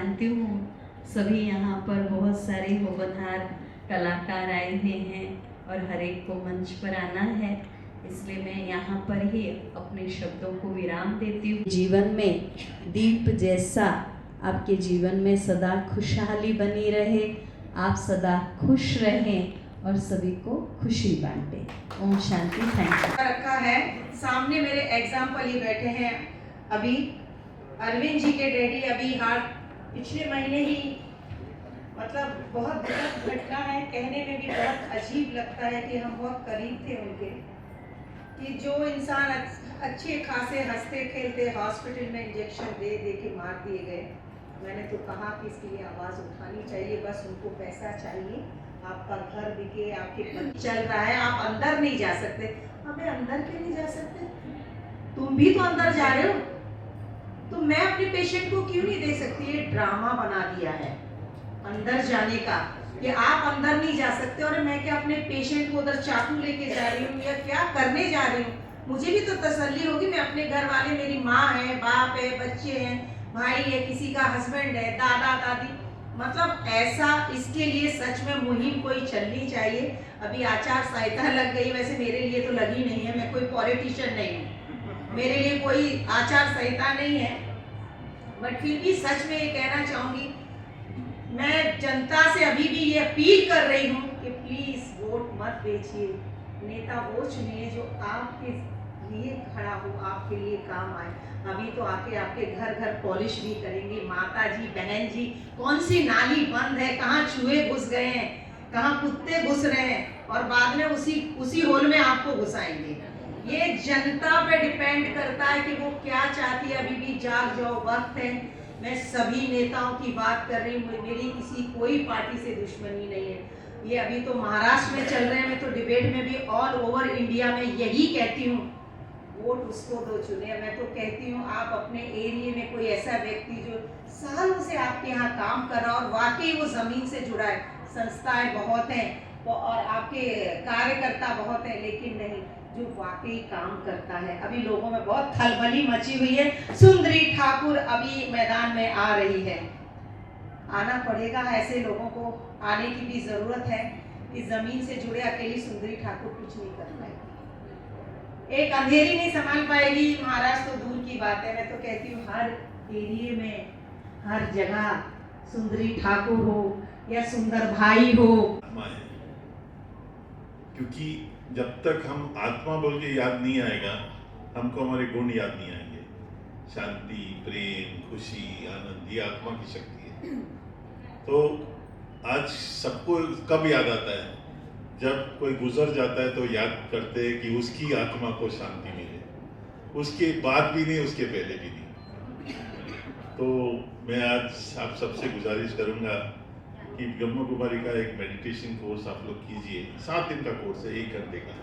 जानती हूँ सभी यहाँ पर बहुत सारे होनहार कलाकार आए हुए हैं और हर एक को मंच पर आना है, इसलिए मैं यहाँ पर ही अपने शब्दों को विराम देती हूँ। जीवन में दीप जैसा आपके जीवन में सदा खुशहाली बनी रहे, आप सदा खुश रहें और सभी को खुशी बांटें। ओम शांति। Thank you. रखा है सामने मेरे एग्जाम्पल ही बैठे हैं। अभी अरविंद जी के डैडी अभी हार्ट पिछले महीने ही, मतलब बहुत दुखद घटना है, कहने में भी बहुत अजीब लगता है कि हम बहुत करीब थे उनके, कि जो इंसान अच्छे खासे हंसते खेलते हॉस्पिटल में इंजेक्शन दे दे के मार दिए गए। मैंने तो कहा कि इसके लिए आवाज़ उठानी चाहिए, बस उनको पैसा चाहिए, आपका घर बिके, आपके चल रहा है, आप अंदर नहीं जा सकते। हमें अंदर क्यों नहीं जा सकते? तुम भी तो अंदर जा रहे हो, तो मैं अपने पेशेंट को क्यों नहीं दे सकती? ये ड्रामा बना दिया है अंदर जाने का, कि आप अंदर नहीं जा सकते और मैं क्या अपने पेशेंट को उधर चाकू लेके जा रही हूँ या क्या करने जा रही हूँ? मुझे भी तो तसल्ली होगी, मैं अपने घर वाले, मेरी माँ है, बाप है, बच्चे हैं, भाई है, किसी का हस्बैंड है, दादा दादी, मतलब ऐसा, इसके लिए सच में मुहिम कोई चलनी चाहिए। अभी आचार संहिता लग गई, वैसे मेरे लिए तो लगी नहीं है, मैं कोई पॉलिटिशियन नहीं हूँ, मेरे लिए कोई आचार संहिता नहीं है, बट फिर भी सच में ये कहना चाहूँगी, मैं जनता से अभी भी ये अपील कर रही हूँ कि प्लीज वोट मत बेचिए, नेता वो चुनिए जो आपके लिए खड़ा हो, आपके लिए काम आए। अभी तो आके आपके घर घर पॉलिश भी करेंगे, माता जी, बहन जी, कौन सी नाली बंद है, कहाँ चूहे घुस गए हैं, कहाँ कुत्ते घुस रहे हैं, और बाद में उसी होल में आपको घुसाएंगे। ये जनता पे डिपेंड करता है कि वो क्या चाहती है। अभी भी जाग जाओ, वक्त है। मैं सभी नेताओं की बात कर रही हूँ, मेरी किसी कोई पार्टी से दुश्मनी नहीं है। ये अभी तो महाराष्ट्र में चल रहे हैं, मैं तो डिबेट में भी ऑल ओवर इंडिया में यही कहती हूँ, वोट उसको दो चुने। मैं तो कहती हूँ आप अपने एरिया में कोई ऐसा व्यक्ति जो सालों से आपके यहाँ काम कर रहा और वाकई वो जमीन से जुड़ा है, संस्थाएं बहुत हैं और आपके कार्यकर्ता बहुत हैं, लेकिन नहीं, जो वाकई काम करता है। अभी लोगों में बहुत खलबली मची हुई है, सुंदरी ठाकुर अभी मैदान में आ रही है, आना पड़ेगा, ऐसे लोगों को आने की भी जरूरत है। इस जमीन से जुड़े अकेली सुंदरी ठाकुर कुछ नहीं कर पाएगी, एक अंधेरी नहीं संभाल पाएगी, महाराष्ट्र तो दूर की बात है। मैं तो कहती हूँ हर एरिया में, हर जगह सुंदरी ठाकुर हो या सुंदर भाई हो, क्योंकि जब तक हम आत्मा बोल के याद नहीं आएगा, हमको हमारे गुण याद नहीं आएंगे। शांति, प्रेम, खुशी, आनंद, ये आत्मा की शक्ति है। तो आज सबको कब याद आता है? जब कोई गुजर जाता है तो याद करते हैं कि उसकी आत्मा को शांति मिले, उसके बाद भी नहीं, उसके पहले भी नहीं। तो मैं आज आप सबसे गुजारिश करूँगा कि ब्रह्म कुमारी का एक मेडिटेशन कोर्स आप लोग कीजिए। 7 दिन का कोर्स है, 1 घंटे का,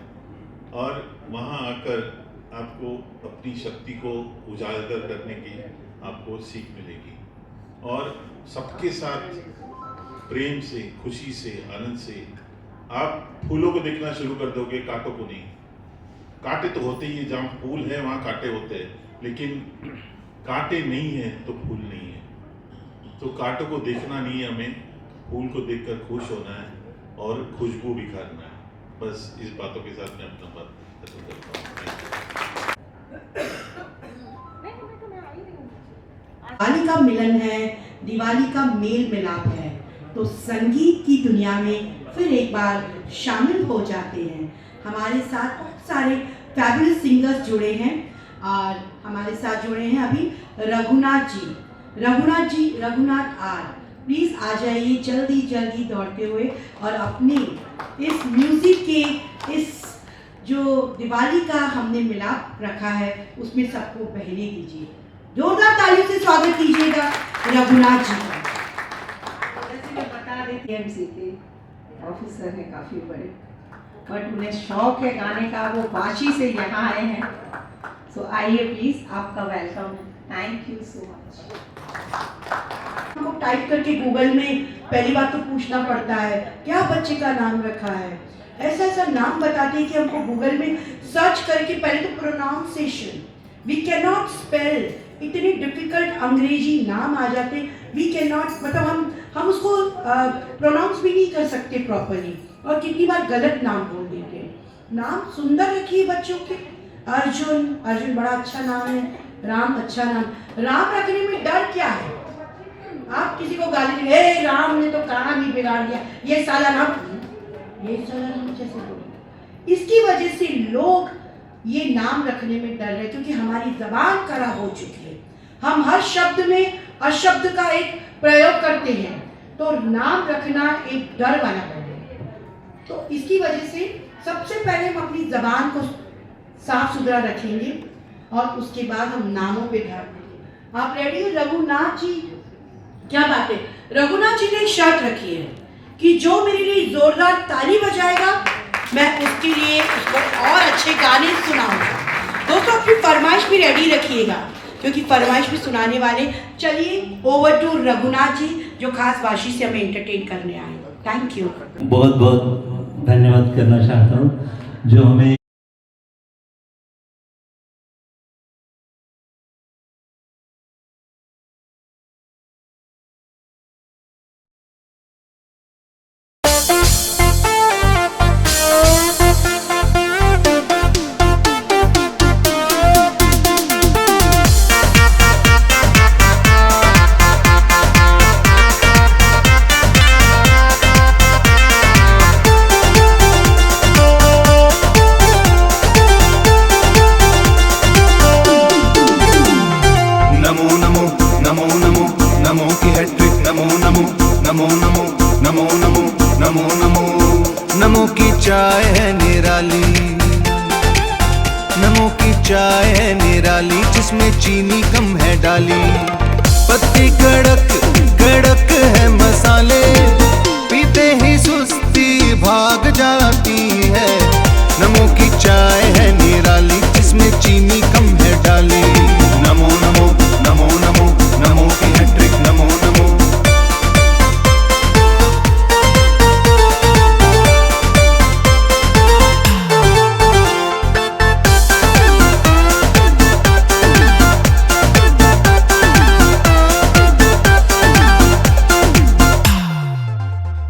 और वहाँ आकर आपको अपनी शक्ति को उजागर करने की आपको सीख मिलेगी, और सबके साथ प्रेम से, खुशी से, आनंद से आप फूलों को देखना शुरू कर दोगे, कांटों को नहीं। कांटे तो होते ही है, जहाँ फूल है वहाँ कांटे होते हैं, लेकिन कांटे नहीं है तो फूल नहीं है। तो कांटों को देखना नहीं है हमें, फूल को देखकर खुश होना है और खुशबू भी करना है। बस इस बातों के साथ मैं अपना बात खत्म करता हूँ। दिवाली का मिलन है, दिवाली का मेल मिलाप है, तो संगीत की दुनिया में फिर एक बार शामिल हो जाते हैं। हमारे साथ बहुत सारे फैबुलस सिंगर्स जुड़े हैं, और हमारे साथ जुड़े हैं अभी रघुनाथ जी, रघुनाथ आर, प्लीज़ आ जाइए जल्दी जल्दी दौड़ते हुए, और अपनी इस म्यूज़िक के इस जो दिवाली का हमने मिलाप रखा है उसमें सबको बहने दीजिए। जोरदार तालियों से स्वागत कीजिएगा रघुनाथ जी का। जैसे मैं बता देती हूँ, एमसी के ऑफिसर हैं काफ़ी बड़े, बट उन्हें शौक है गाने का, वो वाशी से यहाँ आए हैं। सो आइए प्लीज़, आपका welcome, thank you so much. हमको टाइप करके गूगल में पहली बात तो पूछना पड़ता है क्या बच्चे का नाम रखा है, ऐसा नाम बताते हैं कि हमको गूगल में सर्च करके पहले तो pronunciation, we can not spell, इतने डिफिकल्ट अंग्रेजी नाम आ जाते, वी कैन नॉट, मतलब हम उसको प्रोनाउंस भी नहीं कर सकते प्रॉपरली, और कितनी बार गलत नाम बोल देते हैं। नाम सुंदर रखिए बच्चों के। अर्जुन बड़ा अच्छा नाम है, राम अच्छा नाम। राम रखने में डर क्या है? आप किसी को गाली दे, ए राम ने तो कहां भी बिगाड़ दिया, ये साला नाम जैसे बोलो। इसकी वजह से लोग ये नाम रखने में डर रहे, क्योंकि हमारी जबान खराब हो चुकी है। हम हर शब्द में अशब्द का एक प्रयोग करते हैं, तो नाम रखना एक डर वाला बन गया। तो इसकी वजह से सबसे पहले हम अपनी जबान को साफ सुथरा रखेंगे, और उसके बाद हम नामों पे ध्यान देंगे। आप रेडी हो? रघुनाथ जी, क्या बात है। रघुनाथ जी ने एक शर्त रखी है कि जो मेरे लिए जोरदार ताली बजाएगा, मैं उसके लिए उसको और अच्छे गाने सुनाऊंगा। दोस्तों, अपनी फरमाइश भी रेडी रखिएगा, क्योंकि फरमाइश भी सुनाने वाले। चलिए ओवर टू रघुनाथ जी, जो खास वाशी से हमें एंटरटेन करने आए। Thank you. बहुत बहुत धन्यवाद करना चाहता हूँ जो हमें नमो की चाय है निराली, नमो की चाय है निराली, जिसमें चीनी कम है डाली। पत्ती कड़क कड़क है मसाले, पीते ही सुस्ती भाग जाती है। नमो की चाय है निराली, जिसमें चीनी कम है डाली। नमो नमो नमो नमो नमो की हैट्रिक, नमो नमो।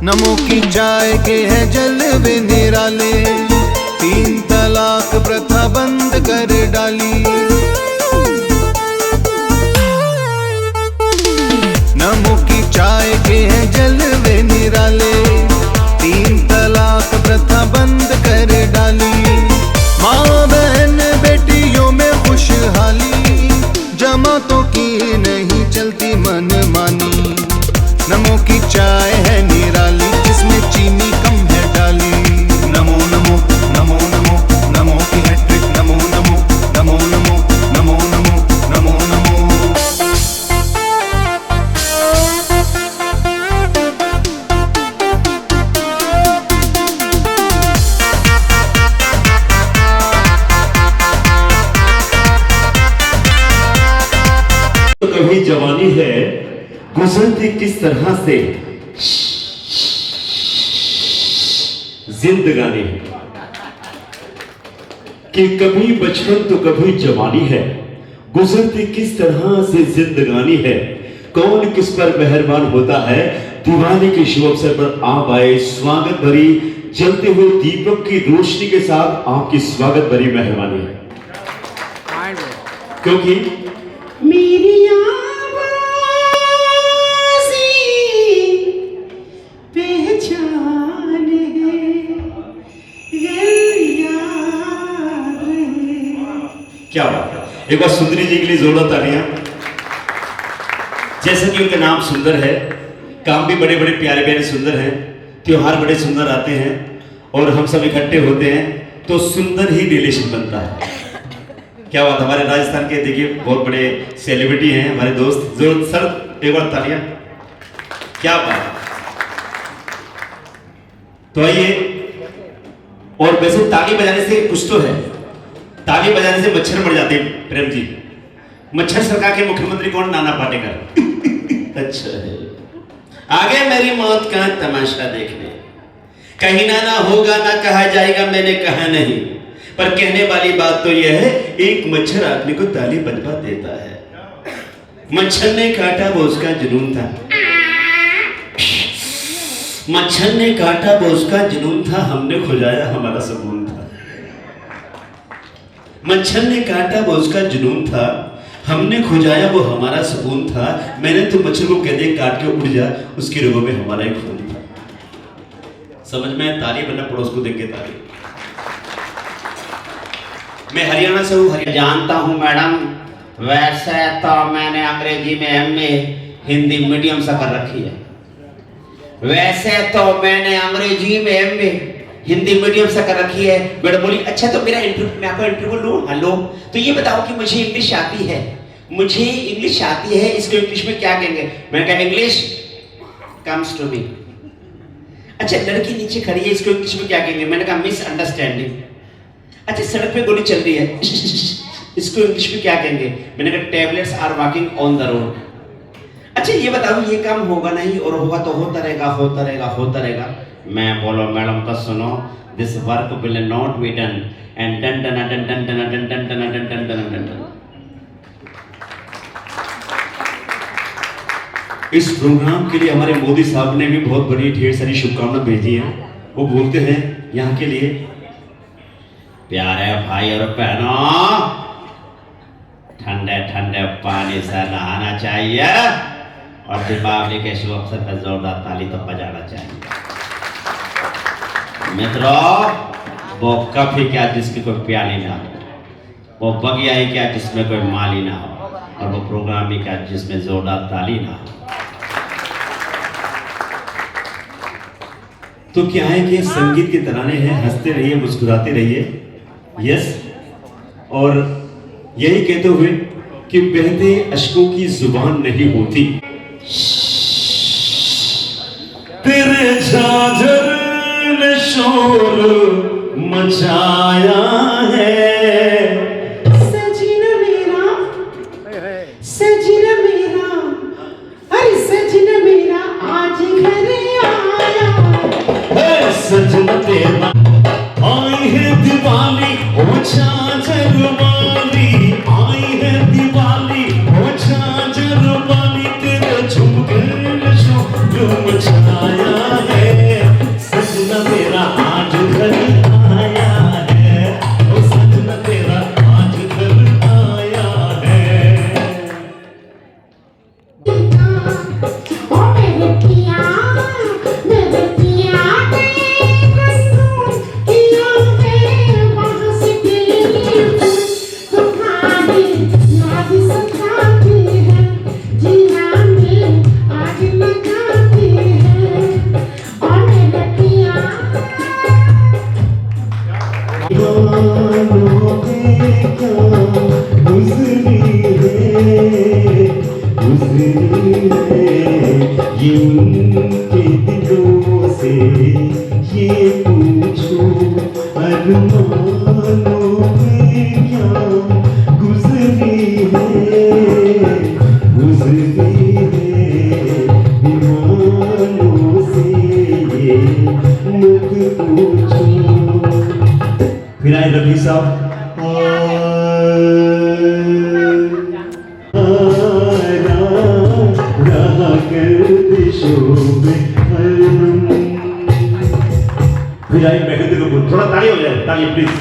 नमो की चाय के है जलवे निराले, 3 तलाक प्रथा बंद कर डाली। नमो की चाय के है जलवे निराले, 3 तलाक प्रथा बंद कर डाली। माँ बहन बेटियों में खुशहाली, जमातों की नहीं चलती मनमानी। नमो की चाय है निराली, जिसमें चीनी कम है डाली। नमो नमो नमो नमो नमो की हैट्रिक, नमो नमो नमो नमो नमो नमो नमो नमो। तो कभी जवानी है गुजरती किस तरह से जिंदगानी है, कि कभी बचपन तो कभी जवानी है, गुजरती किस तरह से जिंदगानी है। कौन किस पर मेहरबान होता है, दीवाने के शुभ अवसर पर आप आए। स्वागत भरी जलते हुए दीपक की रोशनी के साथ आपकी स्वागत भरी मेहरबानी है, क्योंकि मेरी पहचान है, क्या बात है। एक बार सुंदरी जी के लिए जोरदार तालियां। जैसे कि उनका नाम सुंदर है, काम भी बड़े बड़े प्यारे प्यारे सुंदर हैं, त्योहार बड़े सुंदर आते हैं, और हम सब इकट्ठे होते हैं तो सुंदर ही रिलेशन बनता है। क्या बात। हमारे राजस्थान के देखिए बहुत बड़े सेलिब्रिटी हैं हमारे दोस्त। जोर सर एक बार तालियां। क्या बात। तो आइए, और वैसे ताली बजाने से कुछ तो है, ताली बजाने से मच्छर मर जाते हैं। प्रेम जी, मच्छर सरकार के मुख्यमंत्री कौन? नाना पाटेकर। अच्छा है। आगे मेरी मौत का तमाशा देखने, कहीं ना होगा ना कहा जाएगा मैंने कहा नहीं, पर कहने वाली बात तो यह है, एक मच्छर आदमी को ताली बजवा देता है। मच्छर ने काटा वो उसका जुनून था, मच्छर ने काटा वो उसका जुनून था, हमने खुजाया हमारा सुकून था। मच्छर ने काटा वो उसका जुनून था, हमने खुजाया वो हमारा सुकून था। मैंने तो मच्छर को कह दिया काट के उड़ जा, उसकी रगों में हमारा ही खून था। समझ में ताली बनना, पड़ोस को देख के ताली। मैं हरियाणा से हूँ, जानता हूँ मैडम, वैसे तो मैंने अंग्रेजी में एमए हिंदी मीडियम से कर रखी है। वैसे तो मैंने अंग्रेजी में एमए हिंदी मीडियम से कर रखी है। मैडम बोली अच्छा तो मेरा इंटरव्यू, मैं आपका इंटरव्यू लूँ? हेलो, तो ये बताओ कि मुझे इंग्लिश आती है, मुझे इंग्लिश आती है, इसको इंग्लिश में क्या कहेंगे? मैंने कहा इंग्लिश कम्स टू मी। अच्छा लड़की नीचे खड़ी है, इसको इंग्लिश में क्या कहेंगे? मैंने कहा मिस अंडरस्टैंडिंग। अच्छा सड़क पे गोली चल रही है, इसको इंग्लिश में क्या कहेंगे? मैंने कहा tablets are walking on the road. अच्छा ये बताओ ये काम होगा नहीं और होगा तो होता रहेगा, होता रहेगा, होता रहेगा। मैं बोलो मैडम तो सुनो, this work will not be done and done done done done done done done done done done done done. इस प्रोग्राम के लिए हमारे मोदी साहब ने भी बहुत बड़ी ढेर सारी शुभकामनाएं भेजी हैं। वो बोलते हैं यहाँ के लिए, प्यारे भाई और बहनों, ठंडे ठंडे पानी से नहाना चाहिए और दीपावली के शुभ अवसर पर जोरदार ताली तो बजाना चाहिए। मित्रों, वो कभी क्या जिसकी कोई प्याली ना हो, वो बगिया ही क्या जिसमें कोई माली ना हो, और वो प्रोग्राम ही क्या जिसमें जोरदार ताली ना हो। तो क्या है कि संगीत के तराने हैं, हंसते रहिए, मुस्कुराते रहिए। यस, और यही कहते हुए कि बहते अश्कों की जुबान नहीं होती, तेरे झांझर ने शोर मचाया है। सजना मेरा, सजना मेरा, अरे सजना मेरा आज घर आया। सजना तेरा आई है दिवाली, ओ झांझर वाली आई है दिवाली, ओ झांझर वाली, तेरे झुमके ने शोर मचाया है। सजना तेरा आज घर आया है, ओ सजना तेरा आज घर आया है। ओ मेरे पिया ये उनके दिलों से ये पूछो, अरमानों में क्या गुजरी है, गुजरी है दीवानों से ये मुझ पूछो। फिर आए रफी साहब, फिर आई महंदी को थोड़ा ताली हो जाए, ताली प्लीज।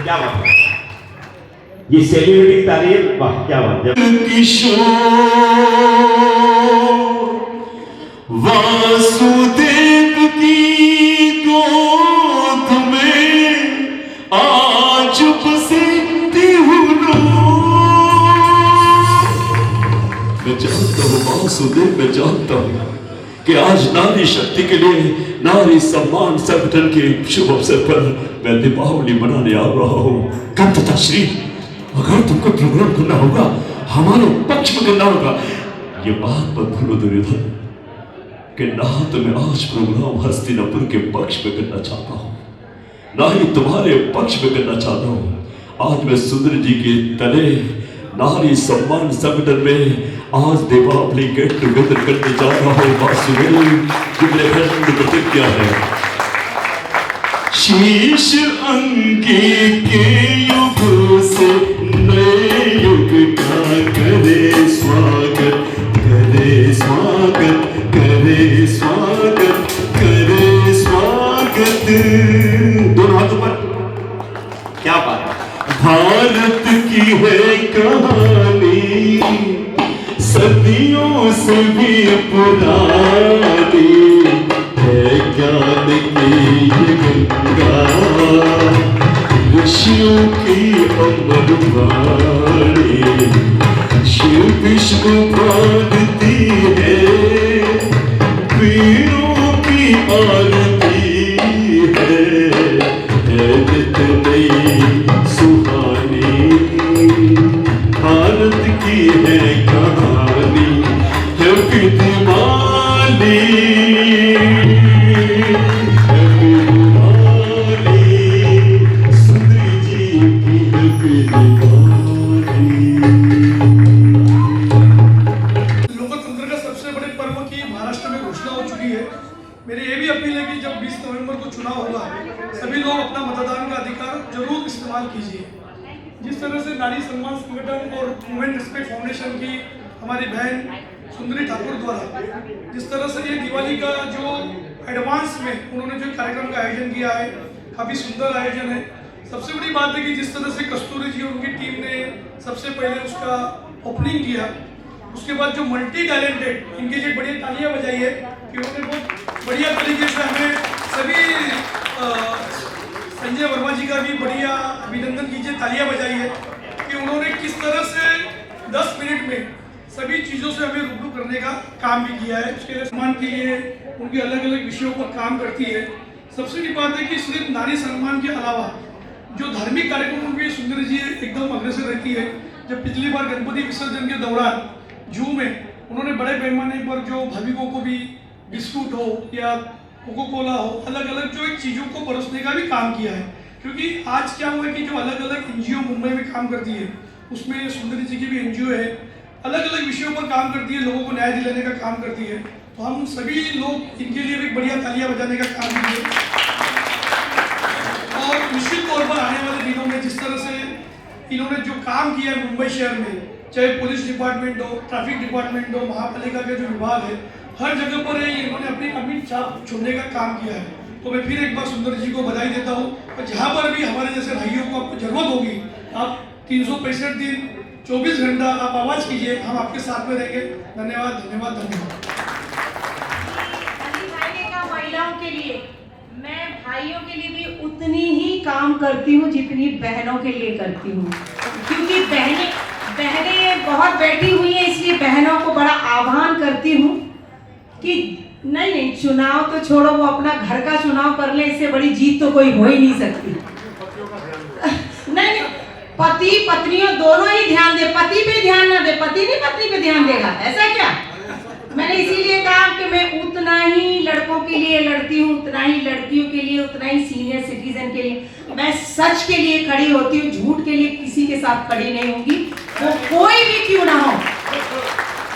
क्या बात है, ये सेलिब्रिटी ताली है, वाह क्या बात है। किशोर वासुदेव की गोद में आज बसती हूँ। मैं जानता हूँ वासुदेव, मैं जानता हूँ कि आज नारी शक्ति के लिए नारी सम्मान संगठन के शुभ अवसर पर मैं दीपावली मनाने आ रहा हूँ। कंतता श्री, अगर तुमको प्रोग्राम करना होगा हमारे पक्ष में करना होगा, ये बात मत भूलो दुर्योधन कि ना तो मैं आज प्रोग्राम हस्तिनापुर के पक्ष में करना चाहता हूँ, ना ही तुम्हारे पक्ष में करना चाहता हूँ। आज मैं सुंदर जी के तले नारी सम्मान संगठन में आज दीपावली गेट टुगेदर करने जा रहा हूँ। वासुदेव प्रतिज्ञा है, शीश अंगी के युग से नए युग बेटा करे स्वागत, करे स्वागत, करे स्वागत, करे स्वागत। दोनों हाथों पर, क्या बात है। भारत की है कहानी सदियों से भी पुरानी, है ज्ञान की ये गंगा, ऋषियों की अमर वाणी, शिव विष्णु बांधती है, वीरों की आरती है नित नई सुहानी। भारत की है कहानी, हैप्पी दिवाली, हैप्पी दिवाली, सुंदरी जी की हैप्पी दिवाली। लोकतंत्र का सबसे बड़े पर्व की महाराष्ट्र में घोषणा हो चुकी है। मेरी ये भी अपील है कि जब 20 नवंबर को चुनाव होगा, सभी लोग अपना मतदान का अधिकार जरूर इस्तेमाल कीजिए। जिस तरह से नारी सम्मान संगठन और वुमेन रिस्पेक्ट फाउंडेशन की हमारी बहन सुंदरी ठाकुर द्वारा जिस तरह से ये दिवाली का जो एडवांस में उन्होंने जो कार्यक्रम का आयोजन किया है, काफ़ी सुंदर आयोजन है। सबसे बड़ी बात है कि जिस तरह से कस्तूरी जी और उनकी टीम ने सबसे पहले उसका ओपनिंग किया, उसके बाद जो मल्टी टैलेंटेड, इनके लिए बढ़िया तालियां बजाई है कि उन्होंने बहुत बढ़िया तरीके से हमें सभी संजय वर्मा जी का भी बढ़िया अभिनंदन कीजिए, तालियां बजाई है कि उन्होंने किस तरह से 10 मिनट में सभी चीज़ों से हमें रूबरू करने का काम भी किया है। उसके लिए सम्मान के लिए उनके अलग अलग विषयों पर काम करती है। सबसे बड़ी बात है कि सिर्फ नारी सम्मान के अलावा जो धार्मिक कार्यक्रमों में सुंदरी जी एकदम अग्रसर रहती है। जब पिछली बार गणपति विसर्जन के दौरान जू में उन्होंने बड़े पैमाने पर जो भाविकों को भी बिस्कुट हो या कोको कोला हो, अलग अलग जो एक चीज़ों को परोसने का भी काम किया है। क्योंकि आज क्या हुआ है कि जो अलग अलग एनजीओ मुंबई में काम करती है, उसमें सुंदरी जी की भी एनजीओ है, अलग अलग विषयों पर काम करती है, लोगों को न्याय दिलाने का काम करती है। तो हम सभी लोग इनके लिए भी बढ़िया तालियां बजाने का काम कीजिए। और निश्चित तौर पर आने वाले दिनों में जिस तरह से इन्होंने जो काम किया है मुंबई शहर में, चाहे पुलिस डिपार्टमेंट हो, ट्रैफिक डिपार्टमेंट हो, महापालिका के जो विभाग है, हर जगह पर इन्होंने अपनी अमिट छाप छोड़ने का काम किया है। तो मैं फिर एक बार सुंदर जी को बधाई देता हूँ। और जहाँ पर भी हमारे जैसे भाइयों को आपको जरूरत होगी, आप 365 दिन 24 घंटा आप आवाज़ कीजिए, हम आपके साथ में रहेंगे। धन्यवाद धन्यवाद धन्यवाद। महिलाओं के लिए, मैं भाइयों के लिए भी उतनी ही काम करती हूँ जितनी बहनों के लिए करती हूँ, क्योंकि बहनें बहुत बैठी हुई हैं, इसलिए बहनों को बड़ा आह्वान करती हूँ कि नहीं चुनाव तो छोड़ो, वो अपना घर का चुनाव कर ले, इससे बड़ी जीत तो कोई हो ही नहीं सकती। नहीं, पति पत्नियों दोनों ही ध्यान दे, पति पे ध्यान ना दे, पति नहीं पत्नी पे ध्यान देगा, ऐसा क्या? मैंने इसीलिए कहा कि मैं उतना ही लड़कों के लिए लड़ती हूँ, उतना ही लड़कियों के लिए, उतना ही सीनियर सिटीजन के लिए। मैं सच के लिए खड़ी होती हूँ, झूठ के लिए किसी के साथ खड़ी नहीं होंगी, वो कोई भी क्यों ना हो,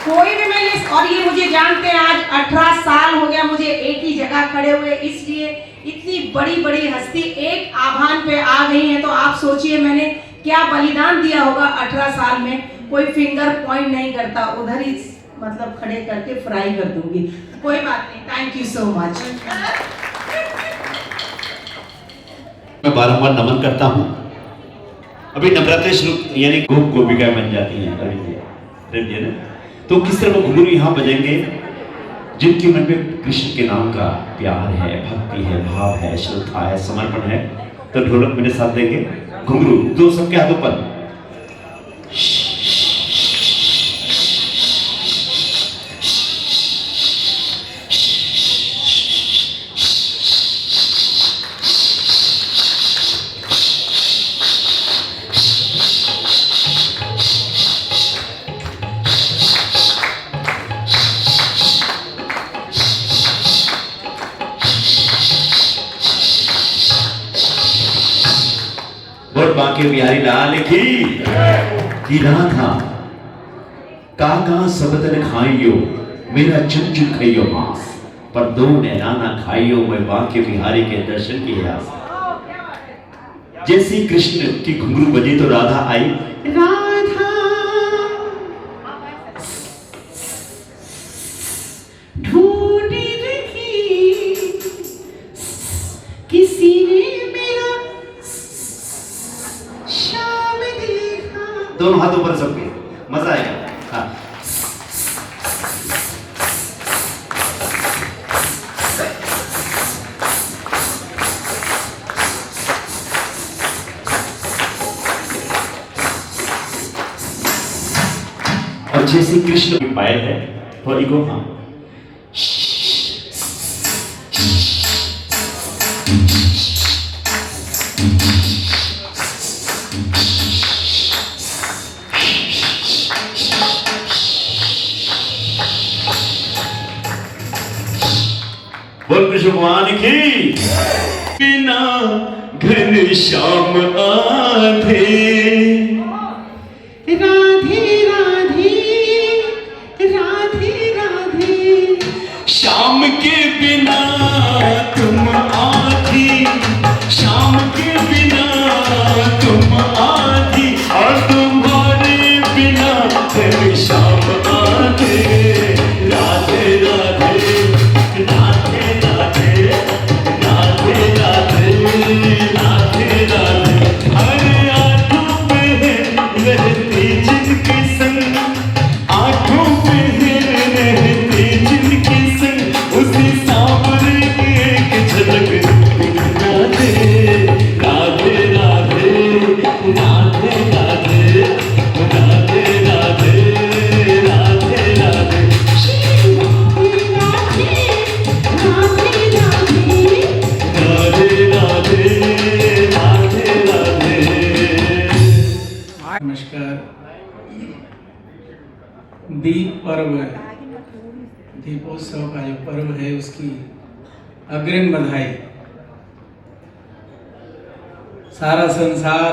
कोई भी। मैंने, और ये मुझे जानते हैं, आज 18 साल हो गया मुझे एक ही जगह खड़े हुए, इसलिए इतनी बड़ी बड़ी हस्ती एक आह्वान पे आ गई है। तो आप सोचिए मैंने क्या बलिदान दिया होगा 18 साल में। कोई फिंगर पॉइंट नहीं करता, उधर ही मतलब खड़े करके फ्राई कर दूंगी। कोई बात नहीं, थैंक यू सो मच। मैं बारंबार नमन करता हूँ। अभी नवरात्रि शुरू यानी गोपिका बन जाती हैं अरविंद जी ने, तो किस तरह वो घुंघरू यहाँ बजेंगे जिनके मन में कृष्ण के नाम का प्यार है, भक्ति है, भाव है, श्रद्धा है, समर्पण है, तो ढोलक मेरे साथ देंगे। घुंघरू दो सबके हाथों पर। बांके बिहारी लाल की था काका सबतन खाइयो मेरा चुन खाइयो मांस, पर दो नैना ना खाइयो मैं बांके बिहारी के दर्शन की आस। जैसे कृष्ण की घुंघरू बजी तो राधा आई, राधा दोनों हाथ ऊपर सबके, मजा आएगा। हाँ और जैसे कृष्ण की पायल है थोड़ी को, हाँ बोल कृष्ण भगवान की। बिना घन श्याम आधे, राधे राधे राधे राधे, श्याम के बिना तुम आधी, श्याम के बिना तुम आधी, और तुम्हारे बिना घन श्याम आधे, राधे राधे राधे राधे राधे राधे राधे राधे। हर आंखों पे रहती जिनके संग, आंखों पे रहती जिनके संग, उसी सांवरे की एक झलक दिखा दे। राधे राधे राधे राधे राधे राधे राधे राधे। नमस्कार। दीप पर्व, दीपोत्सव का जो पर्व है उसकी अग्रिम बधाई। सारा संसार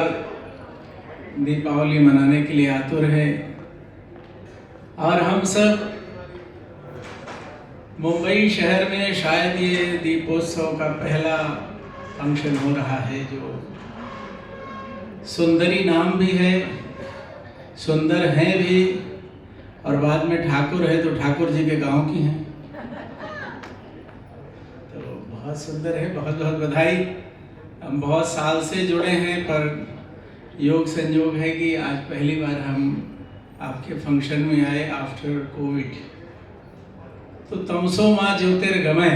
दीपावली मनाने के लिए आतुर है और हम सब मुंबई शहर में शायद ये दीपोत्सव का पहला फंक्शन हो रहा है, जो सुंदरी नाम भी है, सुंदर हैं भी, और बाद में ठाकुर है तो ठाकुर जी के गांव की हैं, तो बहुत सुंदर है। बहुत बहुत बधाई। हम बहुत साल से जुड़े हैं, पर योग संयोग है कि आज पहली बार हम आपके फंक्शन में आए आफ्टर कोविड। तो तमसो माँ ज्योतिर्गमय,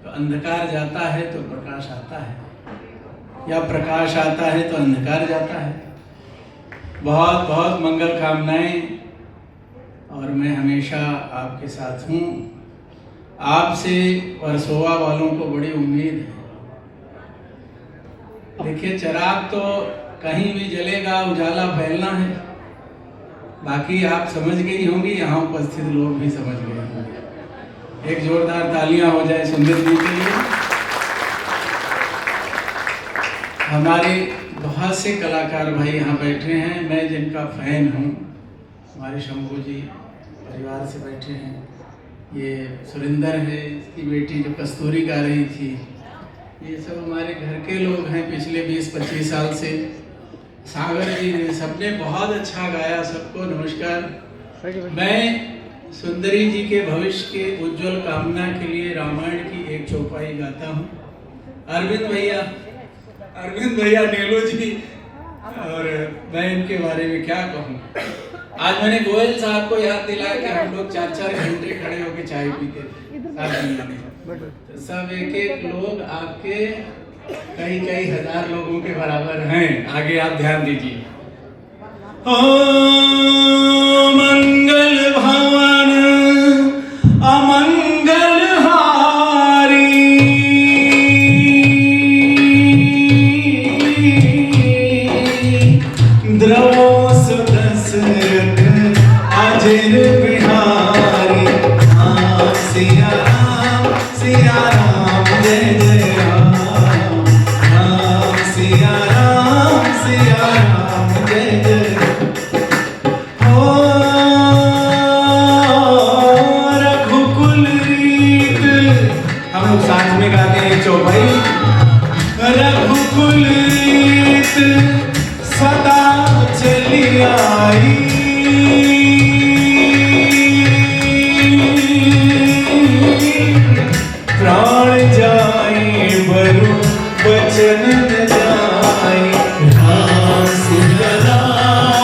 तो अंधकार जाता है तो प्रकाश आता है, या प्रकाश आता है तो अंधकार जाता है। बहुत बहुत मंगल कामनाएं, और मैं हमेशा आपके साथ हूँ। आपसे वर्सोवा वालों को बड़ी उम्मीद है। देखिए, चिराग तो कहीं भी जलेगा, उजाला फैलना है। बाकी आप समझ गई होंगी, यहाँ उपस्थित लोग भी समझ गए होंगे। एक जोरदार तालियां हो जाए सुंदर जी के लिए। हमारे बहुत से कलाकार भाई यहाँ बैठे हैं, मैं जिनका फैन हूँ। हमारे शंभू जी परिवार से बैठे हैं। ये सुरिंदर है, इसकी बेटी जो कस्तूरी गा रही थी, ये सब हमारे घर के लोग हैं पिछले 20-25 साल से। सागर जी ने, सबने बहुत अच्छा गाया। सबको नमस्कार। मैं सुंदरी जी के भविष्य के उज्जवल कामना के लिए रामायण की एक चौपाई गाता हूँ। अरविंद भैया नेलो जी, और मैं इनके बारे में क्या कहूँ। आज मैंने गोयल साहब को याद दिलाया कि हम लोग 4-4 घंटे खड़े होकर चाय पीते थे। तो सब एक लोग आपके कई हजार लोगों के बराबर हैं। आगे आप ध्यान दीजिए। ओ मंगल भवन अमंगल हारी, द्रव सुदशरथ अजर बिहारी। सिया राम जय जय राम, सिया राम जय जय। हो रघुकुल रीत, हम लोग साथ में गाते हैं चौपाई। रघुकुल रीत सदा चली आई, प्राण जाए बरु वचन न जाए। राम सिया राम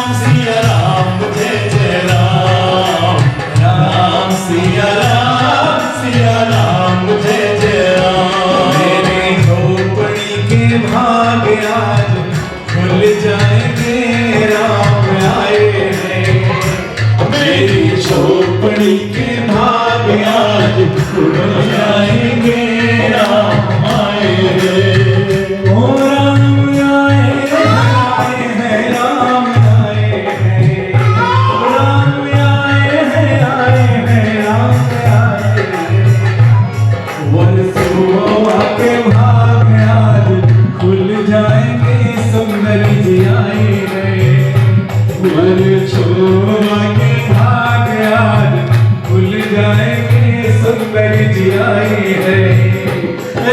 बन जाएंगे राम आए हैं। ओ राम आए हैं राम आए हैं, राम आए हैं राम आए हैं। वर्षों के भाग आज खुल जाएंगे सुंदर जी आए हैं। वर्षों के भाग आज खुल जाएंगे सुंदर जी आए हैं।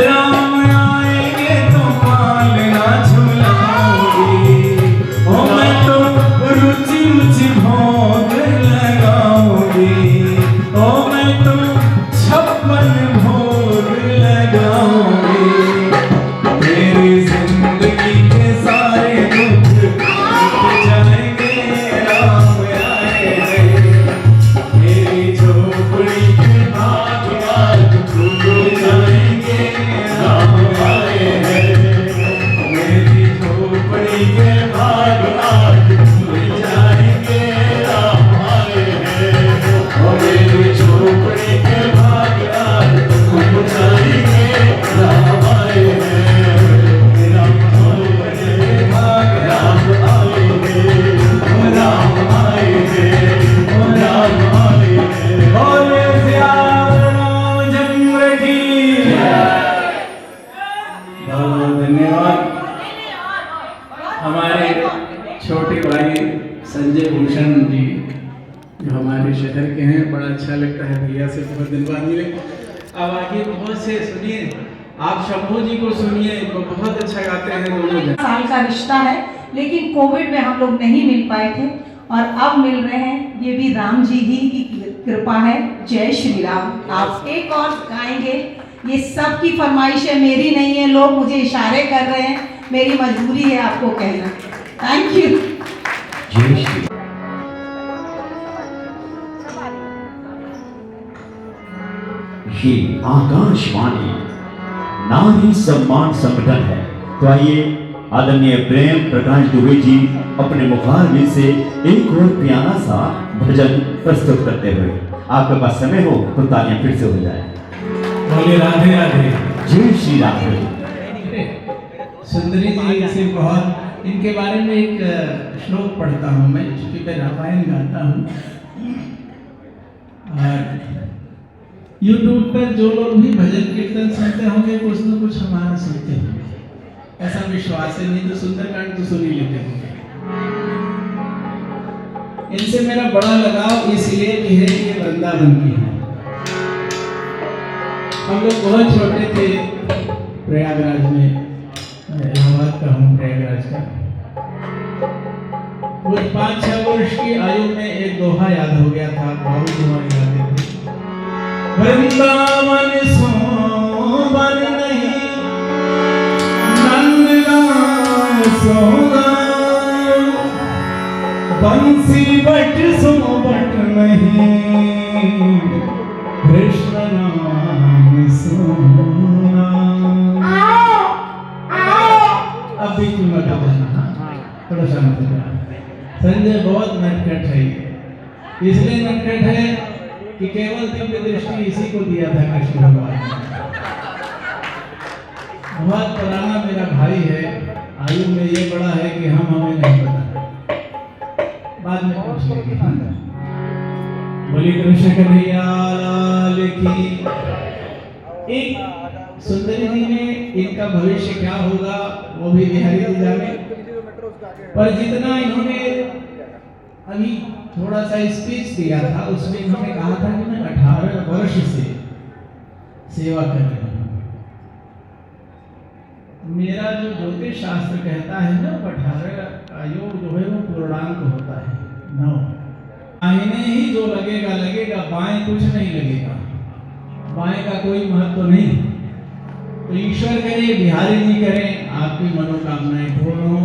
राम आएंगे तो पालना झुलाऊंगी, ओ मैं तो रुचि रुचि भोग लगाऊंगी, ओ मैं तो 56 भोग लगाऊंगी। मेरी जिंदगी के सारे दुख मिट जाएंगे राम आए हैं। मेरी झोपड़ी के भाग आज खुल जाएंगे राम आए हैं। मेरी झोपड़ी के भाग आज खुल जाएंगे राम आए हैं। और मेरी झोपड़ी के भाग आज खुल जाएंगे राम आए हैं। मेरा झोपड़ी के भाग राम आए हैं, राम आए हैं, राम आए हैं। बोले रामचंद्र की बहुत धन्यवाद। हमारे छोटे भाई संजय भूषण जी जो हमारे शहर के हैं, बड़ा अच्छा लगता है भैया से बहुत दिन बाद मिले। अब आगे बहुत से सुनिए, आप शंभू जी को सुनिए, वो बहुत अच्छा गाते हैं दोनों जन। साल का रिश्ता है, लेकिन कोविड में हम लोग नहीं मिल पाए थे और अब मिल रहे हैं। ये भी राम जी ही की कृपा है। जय श्री राम। आप एक और गाएंगे, ये सब की फरमाइश है, मेरी नहीं है। लोग मुझे इशारे कर रहे हैं, मेरी मजबूरी है आपको कहना। Thank you. जय श्री ये आकाशवाणी नारी सम्मान संगठन है। तो आइए आदरणीय प्रेम प्रकाश दुबे जी अपने मुखारबिंद से एक और प्यारा सा भजन प्रस्तुत करते हुए, आपके पास समय हो तो तालियां फिर से हो जाए। बोले राधे राधे। जय श्री राधे। सुंदरी जी से बहुत, इनके बारे में एक श्लोक पढ़ता हूँ मैं, क्योंकि मैं रामायण गाता हूँ। और YouTube पर जो लोग भी भजन कीर्तन सुनते होंगे कुछ न कुछ हमारा सुनते होंगे, ऐसा विश्वास है। नहीं तो सुंदरकांड तो सुन ही लेते होंगे। इनसे मेरा बड़ा लगाव इसलिए भी है कि ये वृंदावन की है। हम लोग बहुत छोटे थे, प्रयागराज में, इलाहाबाद का हूँ, प्रयागराज का। कुछ 5-6 वर्ष की आयु में एक दोहा याद हो गया था, बहुत दोहा गाते थे। वृंदावन सोवन नहीं, नंदगांव सोगांव, बंसी बट सो बट नहीं, कृष्ण नाम सोना। अब भी तुम बता देना, थोड़ा शांत हो जाओ। संजय बहुत नटखट है, इसलिए नटखट है कि केवल दिव्य दृष्टि इसी को दिया था कृष्ण भगवान ने। बहुत पुराना मेरा भाई है, आयु में ये बड़ा है कि हमें नहीं पता, बाद में पूछ लेंगे। बोली कृष्ण कन्हैया लाल की। एक सुंदरी जी में इनका भविष्य क्या होगा वो भी बिहारी जी जाने, पर जितना इन्होंने अभी थोड़ा सा स्पीच दिया था उसमें इन्होंने कहा था कि मैं 18 वर्ष से सेवा कर रही हूँ। मेरा जो ज्योतिष शास्त्र कहता है ना, 18 का योग जो है वो पूर्णांक होता है, 9। दाहिने ही जो लगेगा लगेगा, बाएं कुछ नहीं लगेगा, बाएं का कोई महत्व नहीं। तो ईश्वर करे, बिहारी जी करें, आपकी मनोकामनाएं पूर्ण हो।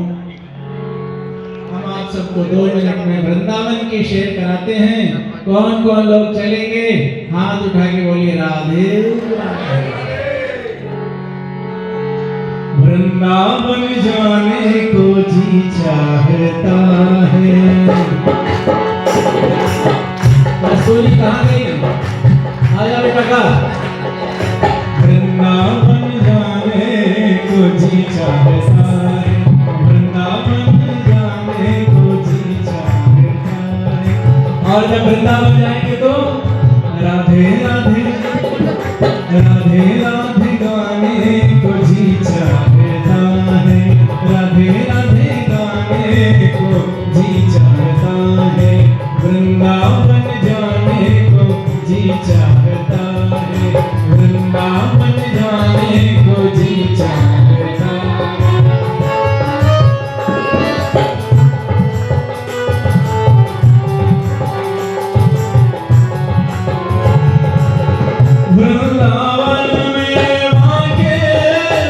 हम आप सबको 2 मिनट में वृंदावन की शेर कराते हैं। कौन कौन लोग चलेंगे? हाथ उठा के बोलिए राधे राधे। वृंदावन जाने को जी चाहता है। कस्तूरी कहाँ गई? आ जा बेटा का। राधे राधे गाने को जी चाहता है, राधे राधे गाने को जी चाहता है, वृंदावन जाने को जी चाहता है, वृंदावन जाने को जी चाहता है। वृंदावन में बांके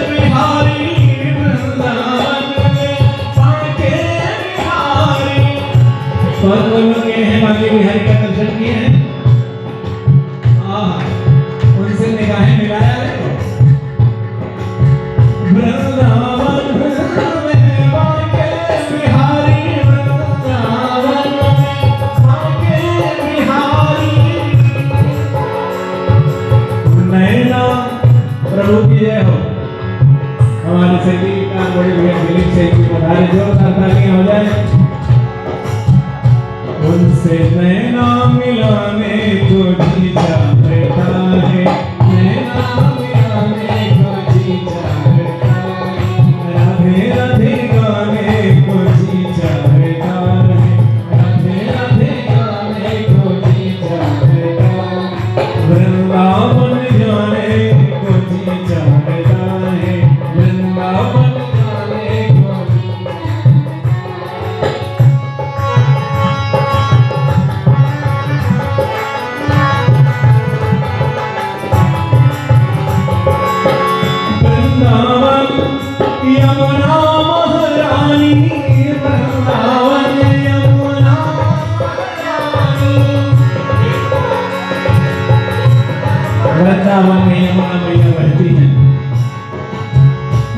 बिहारी, वृंदावन में बांके बिहारी। कौन कौन लोग गए हैं बांके बिहारी का दर्शन किए हैं? उनसे निगाहें मिलाया है। वृंदावन में बांके बिहारी, वृंदावन में बांके बिहारी। नैना प्रभु की जय हो। हमारे संगीतकार बड़े भैया दिलीप से बधाई, जोरदार तालियां हो जाए। उनसे नैना मिलाने को जी चाहता है, नैना मिलाने को जी चाहता है, राधे राधे गाने को जी चाहता है, राधे राधे गाने को जी चाहता है, वृंदावन जाने को जी चाहता है, वृंदावन जाने को जी वृंदावन यमुना महारानी, वृंदावन यमुना महारानी। वृंदावन में यमुना मैया बहती है।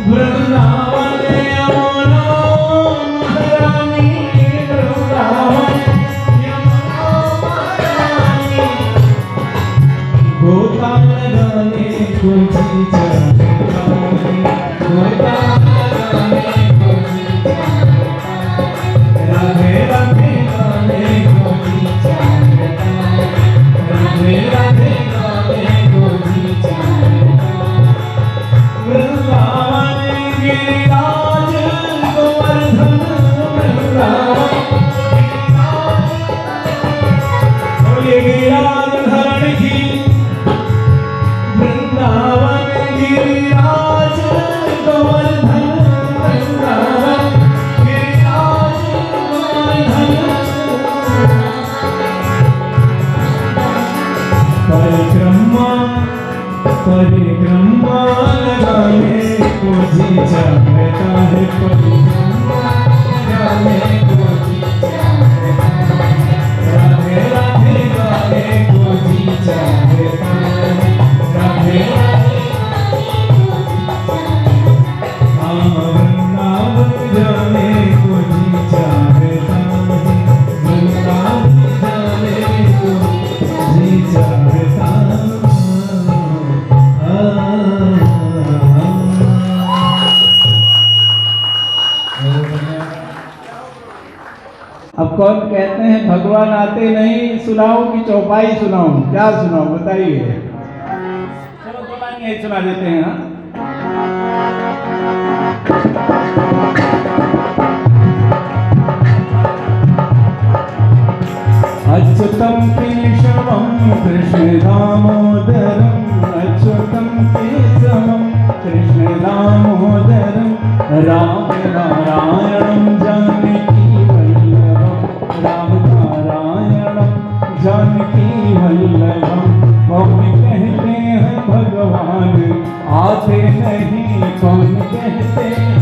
वृंदावन यमुना महारानी, वृंदावन यमुना महारानी। गोपाल गाने को जी चाहता है, गोपाल गाने को जी चाहता है, राधे राधे गाने को जी चाहता है, राधे राधे गाने को जी चाहता है। वृंदावन गिरिराज गोवर्धन, वृंदावन गिरिराज धरण की, वृंदावन गिरिराज गोवर्धन, वृंदावन गिरिराज गोवर्धन। परिक्रमा परिक्रमा लगाने को जी चाहता है, परिक्रमा लगाने को जी चाहता है, राधे राधे गाने को जी चाहता है, राधे राधे वृंदावन जाने को जी चाहता है, वृंदावन जाने को जी चाहता है। अब कौन कहते हैं भगवान आते नहीं, सुनाओ कि चौपाई सुनाओ? क्या सुनाओ बताइए। चलो दो लाइन यही सुना देते हैं। हाँ, अच्युतम केशवम कृष्ण दामोदरम, अच्युतम केशवम कृष्ण दामोदरम, राम नारायणम जानकी वल्लभम, राम नारायणम जानकी वल्लभम। कौन कहते हैं भगवान आते नहीं, कौन कहते हैं,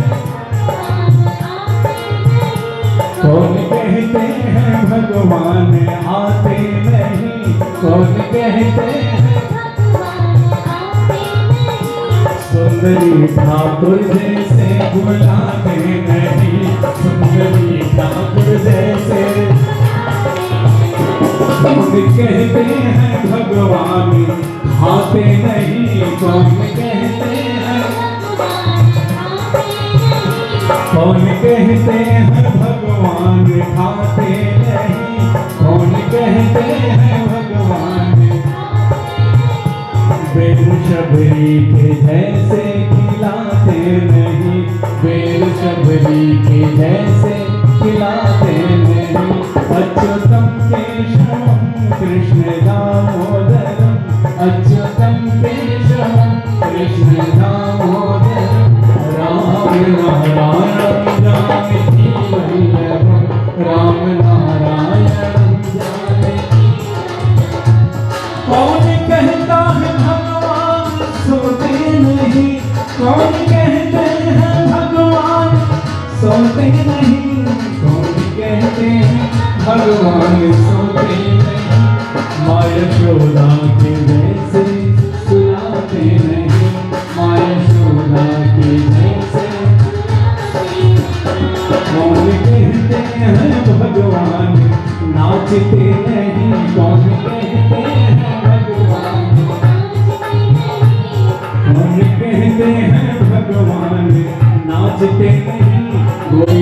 कौन कहते हैं भगवान आते नहीं, कौन कहते हैं। सुंदरी ठाकुर जैसे बुलाते नहीं, सुंदरी ठाकुर जैसे। कौन कहते हैं भगवान आते नहीं, कौन कहते हैं, कौन कहते हैं भगवान आते नहीं, कौन कहते हैं भगवान। बेर शबरी के जैसे खिलाते नहीं, बेर शबरी के जैसे खिलाते नहीं। अच्युतम केशवम कृष्ण दामोदरम, अच्युतम केशवम कृष्ण दामोदरम। राम नारायण जानकी वल्लभम, राम नारायण जानकी। कौन कहता है भगवान सोते नहीं, कौन कहते हैं भगवान सोते नहीं, कौन कहते हैं भगवान सोते नहीं। माँ यशोदा के जैसे सुलाते नहीं, माँ यशोदा के जैसे। कौन कहते हैं भगवान नाचते नहीं, कौन कहते हैं भगवान, कौन कहते हैं भगवान नाचते नहीं। कोई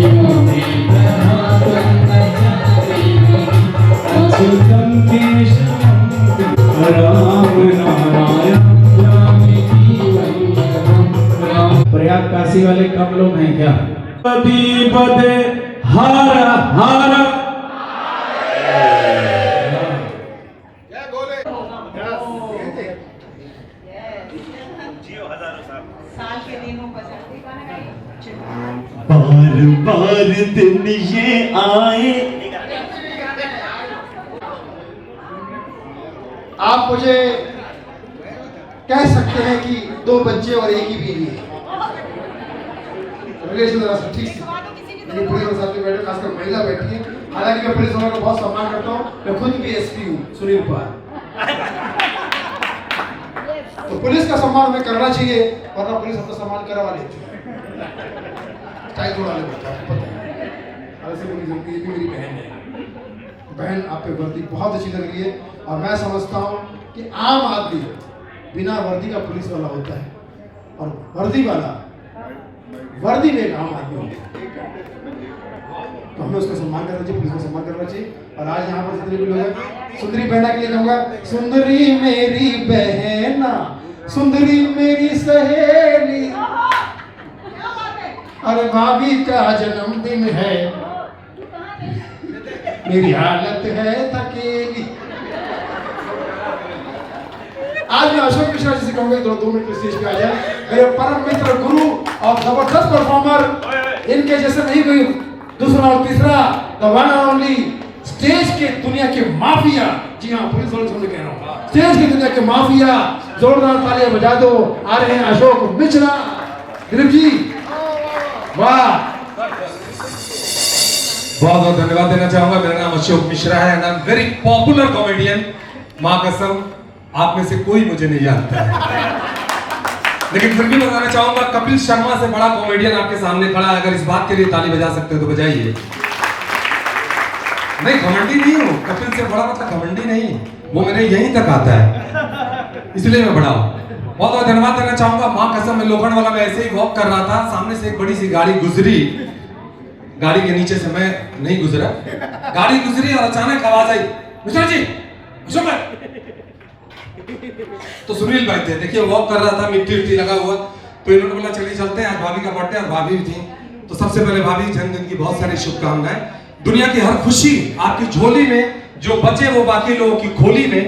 अच्युतम केशवम राम नारायण जानकी वल्लभम राम। प्रयाग काशी वाले कम लोग हैं क्या? पति पदे हर हर साल के दिनों बजाते बार बार दिन ये आए। आप मुझे कह सकते हैं कि 2 बच्चे और एक ही बीवी है। रिलेशन जरा सा ठीक से, लेकिन पुलिस वाले साथ में बैठे, खासकर महिला बैठी है। हालांकि मैं पुलिस वालों का बहुत सम्मान करता हूँ, मैं खुद भी एसपी हूँ सुनील पाल। तो पुलिस का सम्मान हमें करना चाहिए, वरना पुलिस अपना सम्मान करवा लेती है। स्टाइल थोड़ा अलग होता है, आपको पता है। ऐसे मेरी जिंदगी भी मेरी बहन है। बहन आप पे वर्दी बहुत अच्छी लग रही है, और मैं समझता हूँ कि आम आदमी बिना वर्दी का पुलिस वाला होता है, और वर्दी वाला वर्दी में एक आम आदमी होता है। तो हमें उसका सम्मान करना चाहिए, पुलिस का सम्मान करना चाहिए। और आज यहाँ पर जितने भी लोग हैं, सुंदरी बहना के लिए कहूँगा, सुंदरी मेरी बहना, सुंदरी मेरी सहेली, अरे भाभी का जन्मदिन है, मेरी हालत है थकेली। आज मैं अशोक मिश्रा जी से कहूँगा 2 मिनट के स्टेज पे आ जाए। मेरे परम मित्र, गुरु और जबरदस्त परफॉर्मर, इनके जैसे नहीं कोई दूसरा और तीसरा, the one and only stage के दुनिया के माफिया। जी हाँ, पुलिस वालों से कह रहा हूँ, स्टेज की दुनिया के माफिया। जोरदार तालियां बजा दो। आ रहे हैं अशोक मिश्रा। दिलीप जी वाह, बहुत बहुत धन्यवाद देना चाहूंगा। मेरा नाम अशोक मिश्रा है and I am very popular comedian. माँ कसम आप में से कोई मुझे नहीं जानता है, लेकिन फिर भी बताना चाहूंगा, कपिल शर्मा से बड़ा कॉमेडियन आपके सामने खड़ा है। अगर इस बात के लिए ताली बजा सकते हो तो बजाइए। नहीं, घमंडी नहीं हूँ, कपिल से बड़ा मतलब घमंडी नहीं, वो मेरे यहीं तक आता है, इसलिए मैं बड़ा हूँ। बहुत बहुत धन्यवाद देना चाहूंगा। माँ कसम मैं लोखंडवाला में ऐसे ही वॉक कर रहा था, सामने से एक बड़ी सी गाड़ी गुजरी, गाड़ी के नीचे से मैं नहीं गुजरा, गाड़ी गुजरी और अचानक आवाज आई, मिश्रा जी अशोक भाई। तो सुनील भाई थे, देखिए वॉक कर रहा था, मिट्टी लगा हुआ, तो इन्होंने बोला चलिए चलते हैं, आज भाभी का बर्थडे और भाभी भी थी। तो सबसे पहले भाभी जन्मदिन की बहुत सारी शुभकामनाएं। दुनिया की हर खुशी आपकी झोली में, जो बचे वो बाकी लोगों की खोली में।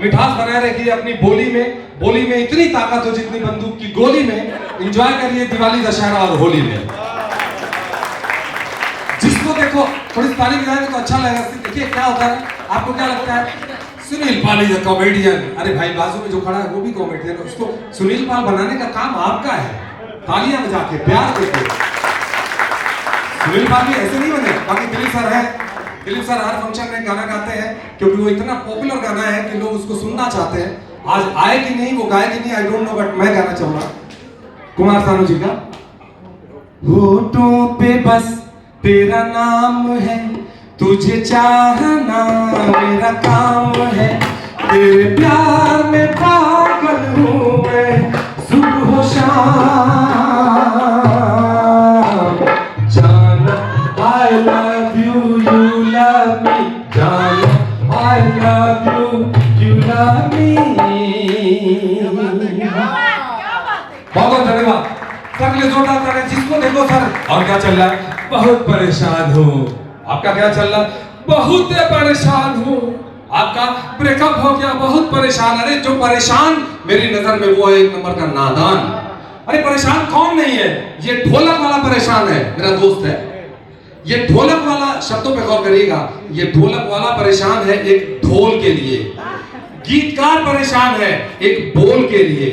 मिठास बनाए रखिए अपनी बोली में इतनी ताकत हो जितनी बंदूक की गोली में। एंजॉय करिए दिवाली, दशहरा और होली में। जिसको देखो थोड़ी ताली बजाएंगे तो अच्छा लगेगा। देखिए क्या होता है, आपको क्या लगता है, सुनील पाल इज अ कॉमेडियन। अरे भाई बाजू में जो खड़ा है वो भी कॉमेडियन है, उसको सुनील पाल बनाने का काम आपका है। तालियां बजा के प्यार देके। सुनील पाल भी ऐसे नहीं बने। बाकी दिलीप सर है, दिलीप सर हर फंक्शन में गाना गाते हैं क्योंकि वो इतना पॉपुलर गाना है कि लोग उसको सुनना चाहते हैं। आज आए कि नहीं, वो गाए कि नहीं, आई डोंट नो, बट मैं गाना चाहूंगा कुमार सानू जी का। होठों पे बस तेरा नाम है, तुझे चाहना मेरा काम है, तेरे प्यार में पागल हूँ मैं सुबह शाम। जाना I love you, you love me, जाना I love you, you love me। बहुत बहुत धन्यवाद सर, के लिए जोरदार तालियां। जिसको देखो सर, और क्या चल रहा है? बहुत परेशान हूँ। आपका क्या चल रहा है? बहुत परेशान हूँ। आपका ब्रेकअप हो गया, बहुत परेशान। अरे जो परेशान मेरी नजर में वो है एक नंबर का नादान। अरे परेशान कौन नहीं है? ये ढोलक वाला परेशान है, मेरा दोस्त है। ये ढोलक वाला, शब्दों पे गौर करिएगा, ये ढोलक वाला परेशान है एक ढोल के लिए, गीतकार परेशान है एक बोल के लिए,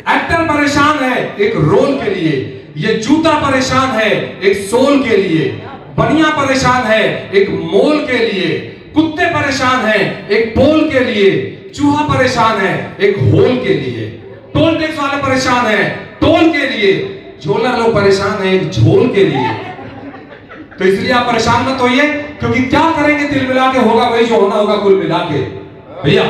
एक्टर परेशान है एक रोल के लिए, ये जूता परेशान है एक सोल के लिए, बनिया परेशान है एक मोल के लिए, कुत्ते परेशान है एक पोल के लिए, चूहा परेशान है एक होल के लिए, टोल टैक्स वाले परेशान है टोल के लिए, झोलर लोग परेशान है एक झोल के लिए। तो इसलिए आप परेशान मत होइए, क्योंकि क्या करेंगे तिल मिला के होगा वही जो होना होगा कुल मिला के। भैया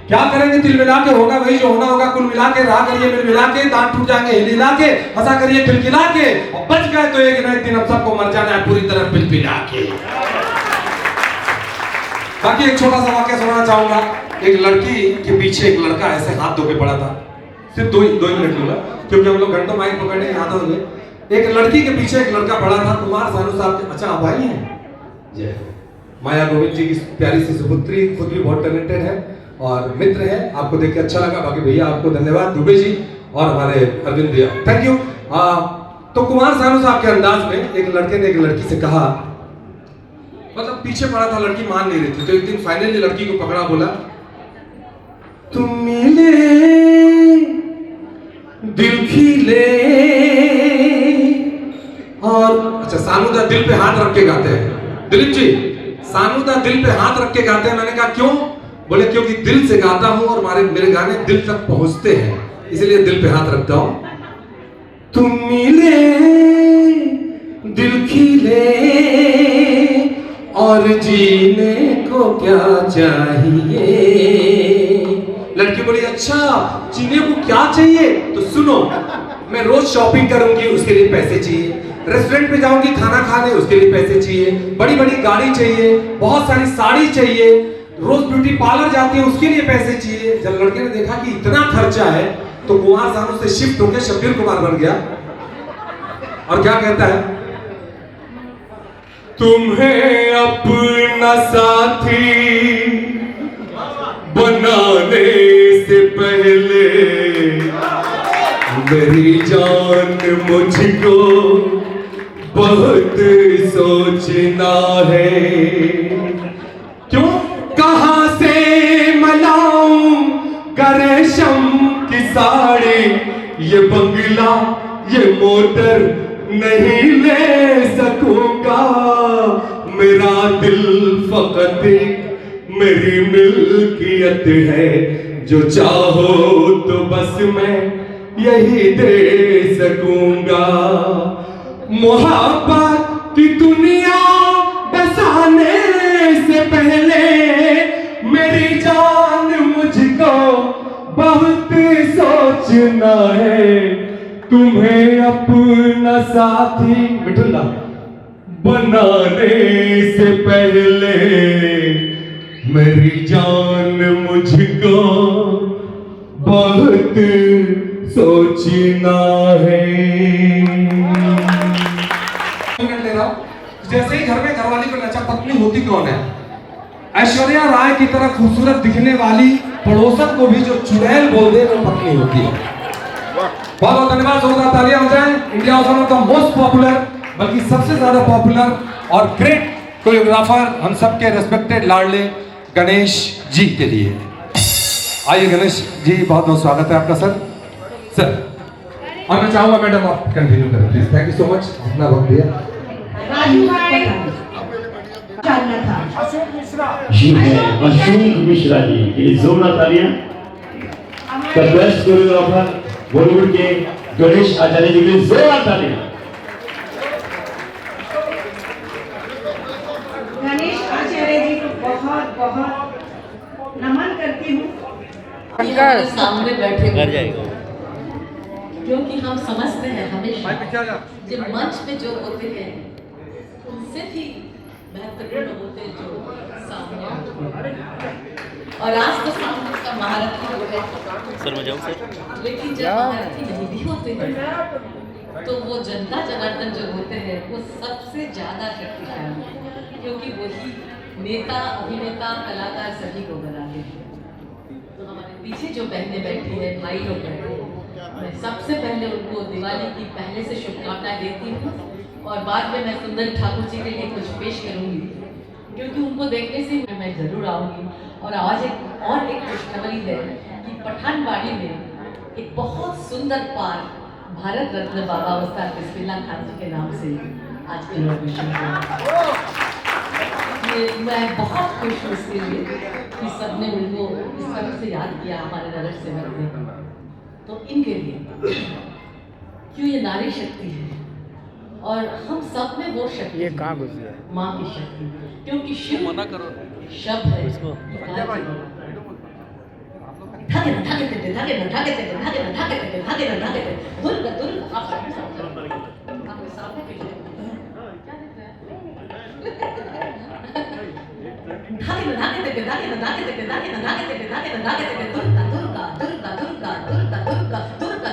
क्या करेंगे तिल मिला के होगा वही जो होना होगा कुल मिला के। रहा करिए मिल मिला के, दांत टूट जाएंगे हिल हिला के, हंसा करिए खिलखिला के, और बच गए तो एक ना एक दिन हम सबको मर जाना है पूरी तरह पिलपिला के। बाकी एक छोटा सा वाक्य सुनाना चाहूंगा। एक लड़की के पीछे एक लड़का ऐसे हाथ धो के पड़ा था। सिर्फ दो ही मिनट लूंगा, क्योंकि हम लोग घंटों माइक पकड़ने यहाँ होंगे। एक लड़की के पीछे एक लड़का पड़ा था। कुमार सानू साहब के, अच्छा आप आई हैं? जय माया गोविंद जी की प्यारी सी सुपुत्री, खुद भी बहुत टैलेंटेड है और मित्र है। आपको देख के अच्छा लगा। बाकी भैया आपको धन्यवाद, दुबे जी और हमारे अरविंद भैया, थैंक यू। तो कुमार सानू साहब के अंदाज में एक लड़के ने एक लड़की से कहा, मतलब पीछे पड़ा था, लड़की मान नहीं रही थी। तो एक दिन फाइनली लड़की को पकड़ा, बोला तुम मिले दिल खिले। और अच्छा सानूदा दिल पे हाथ रख के गाते हैं, दिलीप जी सानूदा दिल पे हाथ रख के गाते हैं। मैंने कहा क्यों? बोले क्योंकि दिल से गाता हूं और मेरे गाने दिल तक पहुंचते हैं, इसलिए दिल पे हाथ रखता हूं। तुम मिले दिल खिले और जीने को क्या चाहिए। लड़की बोली अच्छा जीने को क्या चाहिए? तो सुनो, मैं रोज शॉपिंग करूंगी उसके लिए पैसे चाहिए, रेस्टोरेंट में जाऊंगी खाना खाने उसके लिए पैसे चाहिए, बड़ी बड़ी गाड़ी चाहिए, बहुत सारी साड़ी चाहिए, रोज ब्यूटी पार्लर जाती है उसके लिए पैसे चाहिए। जब लड़के ने देखा कि इतना खर्चा है तो कुमार सानू से शिफ्ट होकर शब्बीर कुमार बन गया और क्या कहता है, तुम्हें अपना साथी बनाने से पहले मेरी जान मुझको बहुत सोचना है। क्यों? कहां से मलाऊं रेशम की साड़ी, ये बंगला ये मोटर नहीं ले सकूंगा। मेरा दिल फकत मेरी मिल्कियत है, जो चाहो तो बस मैं यही दे सकूंगा। मोहब्बत की दुनिया बसाने से पहले मेरी जान मुझको बहुत सोचना है। तुम्हें अपना साथी मिठुल्ला बनाने से पहले मेरी जान मुझको बहुत सोचना है। ले रहा हूं, जैसे ही घर में घरवाली को नचा, पत्नी होती कौन है? ऐश्वर्या राय की तरह खूबसूरत दिखने वाली पड़ोसन को भी जो चुड़ैल बोल दे वो पत्नी होती है। बहुत बहुत धन्यवाद, जोरदार तालियां हो जाएं। India was one of the most popular, बल्कि सबसे ज्यादा पॉपुलर और ग्रेट कोरियोग्राफर हम सबके रेस्पेक्टेड लाडले गणेश जी के लिए। आइए गणेश जी, बहुत बहुत स्वागत है आपका सर। और मैं चाहूंगा मैडम आप कंटिन्यू करें please. Thank you so much, अपना वक्त दिया। राजू भाई जानना था। जी है अशोक मिश्रा जी के लिए जोरदार तालियां। द बेस्ट कोरियोग्राफर बॉलीवुड के गणेश आचार्य जी के लिए जोरदार तालियां। गणेश आचार्य जी को बहुत बहुत नमन करती हूँ। सामने बैठे क्योंकि हम समझते हैं हमेशा जब मंच पे जो होते हैं उनसे भी महत्वपूर्ण होते जो सामने। और आज तो सामने का महारथी हो गए सर मैं जाऊँ सर? लेकिन जब महारथी नहीं भी होते हैं तो वो जनता जनार्दन जो होते हैं वो सबसे ज़्यादा शक्तिशाली है, क्योंकि वही नेता अभिनेता कलाकार सभी को बनाते हैं। तो हमारे पीछे जो बहनें बैठी है, भाई लोग बैठे हैं, मैं सबसे पहले उनको दिवाली की पहले से शुभकामनाएं देती हूँ और बाद में मैं सुंदर ठाकुर जी के लिए कुछ पेश करूँगी, क्योंकि उनको देखने से मैं ज़रूर आऊँगी। और आज एक खुशखबरी है कि पठानबाड़ी में एक बहुत सुंदर पार्क भारत रत्न बाबा उस्ताद बिस्मिल्लाह खान जी के नाम से आज इनॉग्रेशन हुआ। मैं बहुत खुश हूँ इसके लिए कि सबने उनको इस तरह से याद किया, हमारे नगर सेवक ने। तो इनके लिए क्यों ये नारी शक्ति है और हम सब में वो शक्ति, ये कहाँ घुसी है, माँ की शक्ति, क्योंकि शिव मना करो शब्द है इसको धागे न धागे ते धागे न धागे ते धागे न धागे ते धागे न धागे ते दुर्गा दुर्गा आपके सामने क्या देख रहे हैं? धागे न धागे ते धागे न धागे ते धागे न धागे ते धागे न धागे ते दुर्गा दुर्गा दुर्गा दुर्गा दुर्गा दुर्गा दुर्गा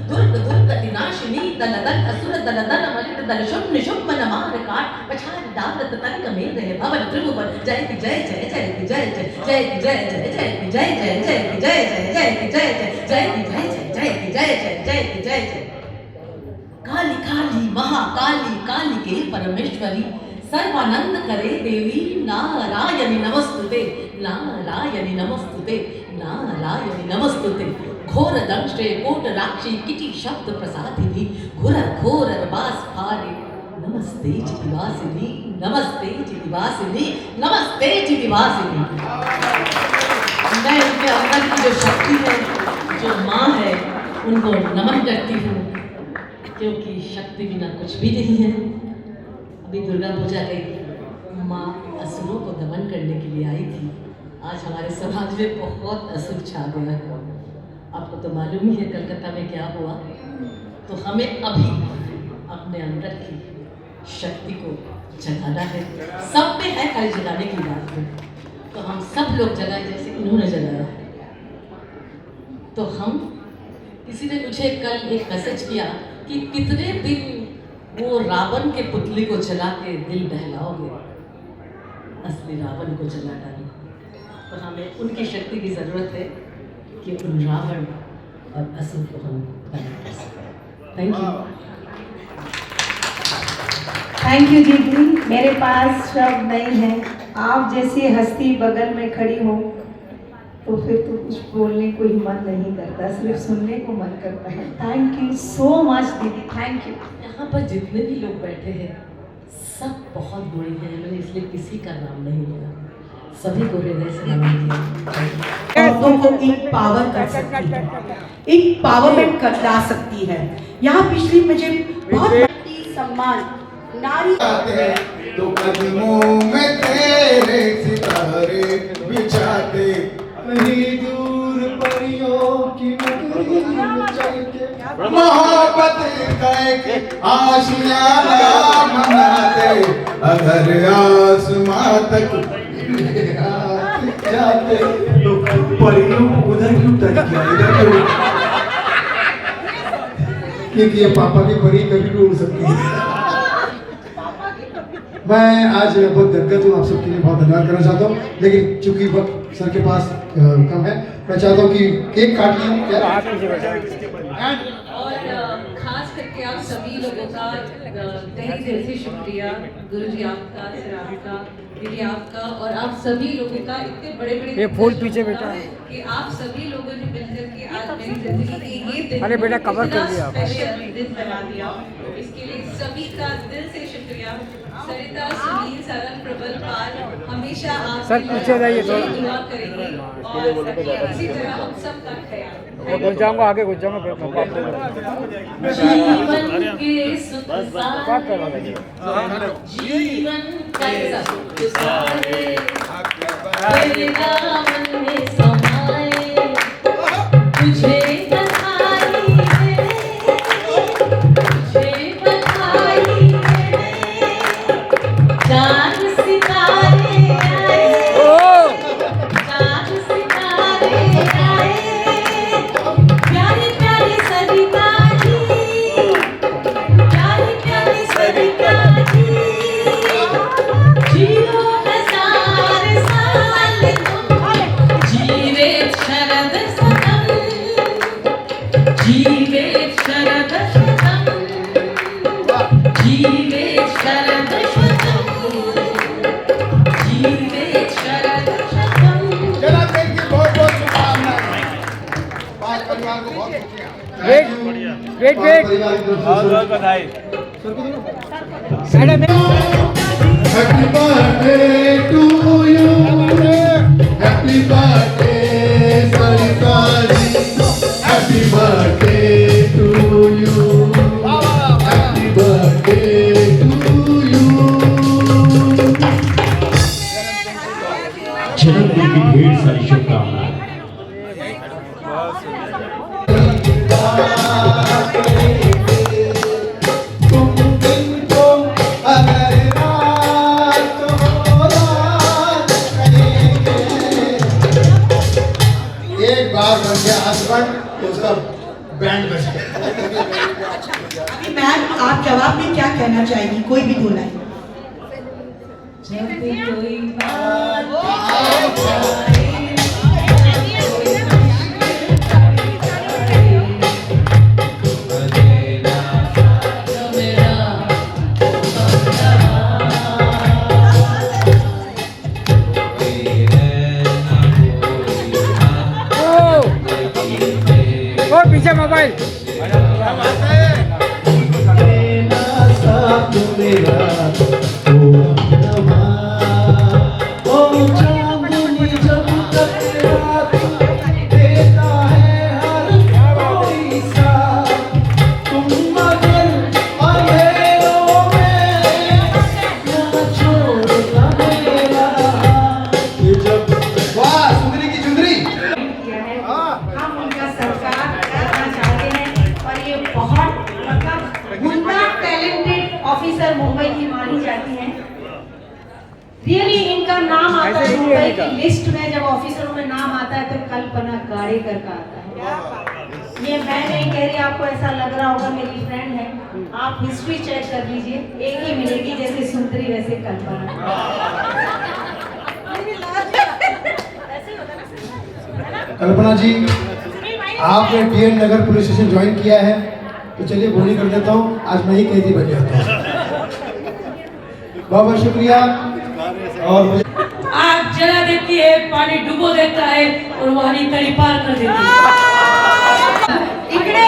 दुर्गा दुर्गा विनाशिनी दलदल असुर दलदल मलित दल शुभ निशुभ मन मार काट पछाड़ दावत तनिक मेल रहे भवन त्रिभुवन जय की जय जय जय की जय जय जय की जय जय जय की जय जय जय की जय जय जय की जय जय जय की जय जय जय की जय जय जय की जय जय। काली काली महाकाली काली के परमेश्वरी सर्वानंद करे देवी नारायणी नमस्तुते नारायणी नमस्तुते नारायणी नमस्तुते। घोर दंष्ट्रे कोट राक्षी किटी शब्द प्रसादिनी घोर घोर बास फारे नमस्ते चितिवासिनी नमस्ते चितिवासिनी नमस्ते चितिवासिनी। मैं उनके अंदर की जो शक्ति है, जो माँ है, उनको नमन करती हूँ, क्योंकि शक्ति बिना कुछ भी नहीं है। अभी दुर्गा पूजा गई, माँ असुरों को दमन करने के लिए आई थी। आज हमारे समाज में बहुत असुर छा गया है, आपको तो मालूम ही है कलकत्ता में क्या हुआ। तो हमें अभी अपने अंदर की शक्ति को जगाना है, सब में है, कल जगाने की बात है। तो हम सब लोग जगाए जैसे इन्होंने जगाया। तो हम, किसी ने मुझे कल एक मैसेज किया कि कितने दिन वो रावण के पुतले को जला के दिल बहलाओगे, असली रावण को जला डालो। तो हमें उनकी शक्ति की ज़रूरत है कि उन रावण और असुर को हम बना कर सकें। Thank you. थैंक यू दीदी, मेरे पास शब्द नहीं है। आप जैसी हस्ती बगल में खड़ी हो तो फिर तो कुछ बोलने को ही मन नहीं करता, सिर्फ सुनने को मन करता है। थैंक यू सो मच दीदी, थैंक यू। यहाँ पर जितने भी लोग बैठे हैं सब बहुत गुणी हैं, मैंने इसलिए किसी का नाम नहीं लिया, सभी को हृदय से नमन किया। औरतों को एम्पावर कर सकती है, एम्पावरमेंट ला सकती है। यहाँ पिछली मुझे बहुत सम्मान नारी आते हैं तो कदमों में तेरे सितारे बिछाते, कहीं दूर परियों की नगरी में चल के मोहब्बत का एक आशियाना मनाते, अगर आसमां तक जाते तो परियों उधर क्यों टच किया, इधर क्यों? क्योंकि ये पापा की परी कभी भी उड़ सकती है। मैं आज बहुत गदगद हूँ, आप सबके लिए बहुत धन्यवाद करना चाहता हूँ, लेकिन चूंकि वक्त सर के पास कम है, मैं चाहता हूँ कि केक काट लिया। और खास करके आप सभी लोगों का तहे दिल से शुक्रिया, गुरुजी आपका, सर आपका, दीदी आपका, और आप सभी लोगों का इतने बड़े बड़े फूल पीछे बेटा कि आप सभी लोगों ने मिलकर के आज मेरी जिंदगी के ये दिन, अरे बेटा कवर कर दिया, स्पेशल दिन बना दिया। इसके लिए सभी का दिल से शुक्रिया। सरिता, सुनील, सरल, प्रबल, पाल हमेशा आप सर पीछे जाइए, दुआ करेंगे और इसी तरह हम सब का ख्याल। घुस जाऊंगा आगे, घुस जाऊंगा जीवन के सुख सारे, जीवन का सुख सारे तेरे दामन में समाए, तुझे बधाई तुझे बधाई चांद सितारे आए, चांद जीवेत् शरद शतम् जीवेत् शरद शतम् जीवेत् शरद शतम्। जनाब की बहुत बहुत शुभकामनाएं। बात परिवार को बहुत वेट बहुत बधाई। Happy birthday to you. Happy birthday, Sarita ji. Happy birthday to you. Happy birthday to you. जन्मदिन की ढेर सारी शुभकामनाएं। एक बार बन गया हस्बैंड तो उसका बैंड बज गया। अभी मैम आप जवाब में क्या कहना चाहेंगी, कोई भी दो लाइन। जब कोई बात पीछे मोबाइल ऑफिसर मुंबई की मानी जाती हैं। रियली इनका नाम आता है मुंबई की लिस्ट में, जब ऑफिसरों में नाम आता है तो कल्पना गाड़ेकर का आता है। ये मैं नहीं कह रही, आपको ऐसा लग रहा होगा, मेरी फ्रेंड है, आप हिस्ट्री चेक कर लीजिए, एक ही मिलेगी, जैसे सुंदरी वैसे कल्पना। कल्पना जी, आपने डीएन नगर पुलिस स्टेशन ज्वाइन किया है, तो चलिए बोली कर देता हूँ, आज मैं ही कैदी बन जाता हूँ। बहुत बहुत शुक्रिया। और आग जला देती है, पानी डुबो देता है और वहां तड़ी पार कर देती है। इकडे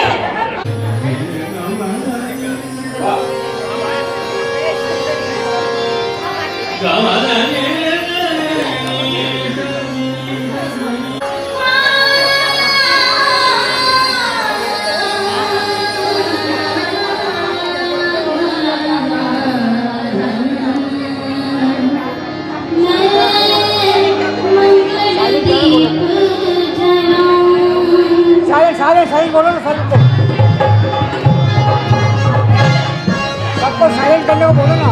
सही बोलो ना सर को, सबको साइलेंट करने को बोलो ना।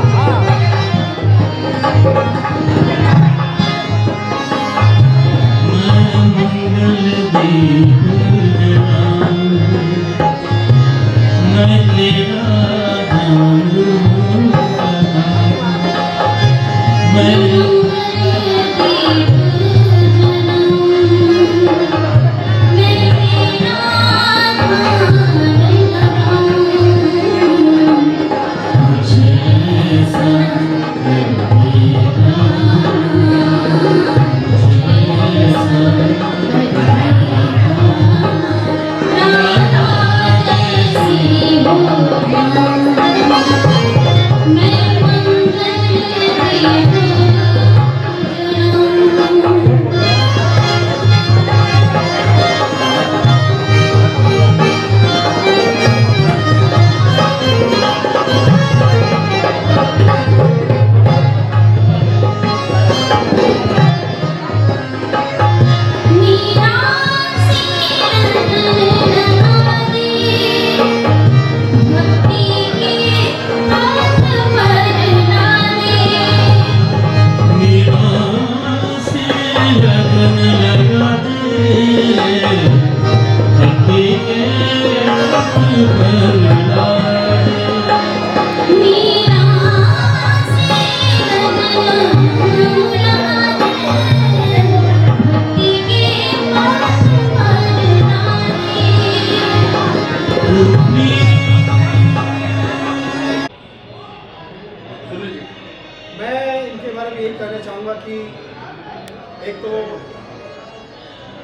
कि एक तो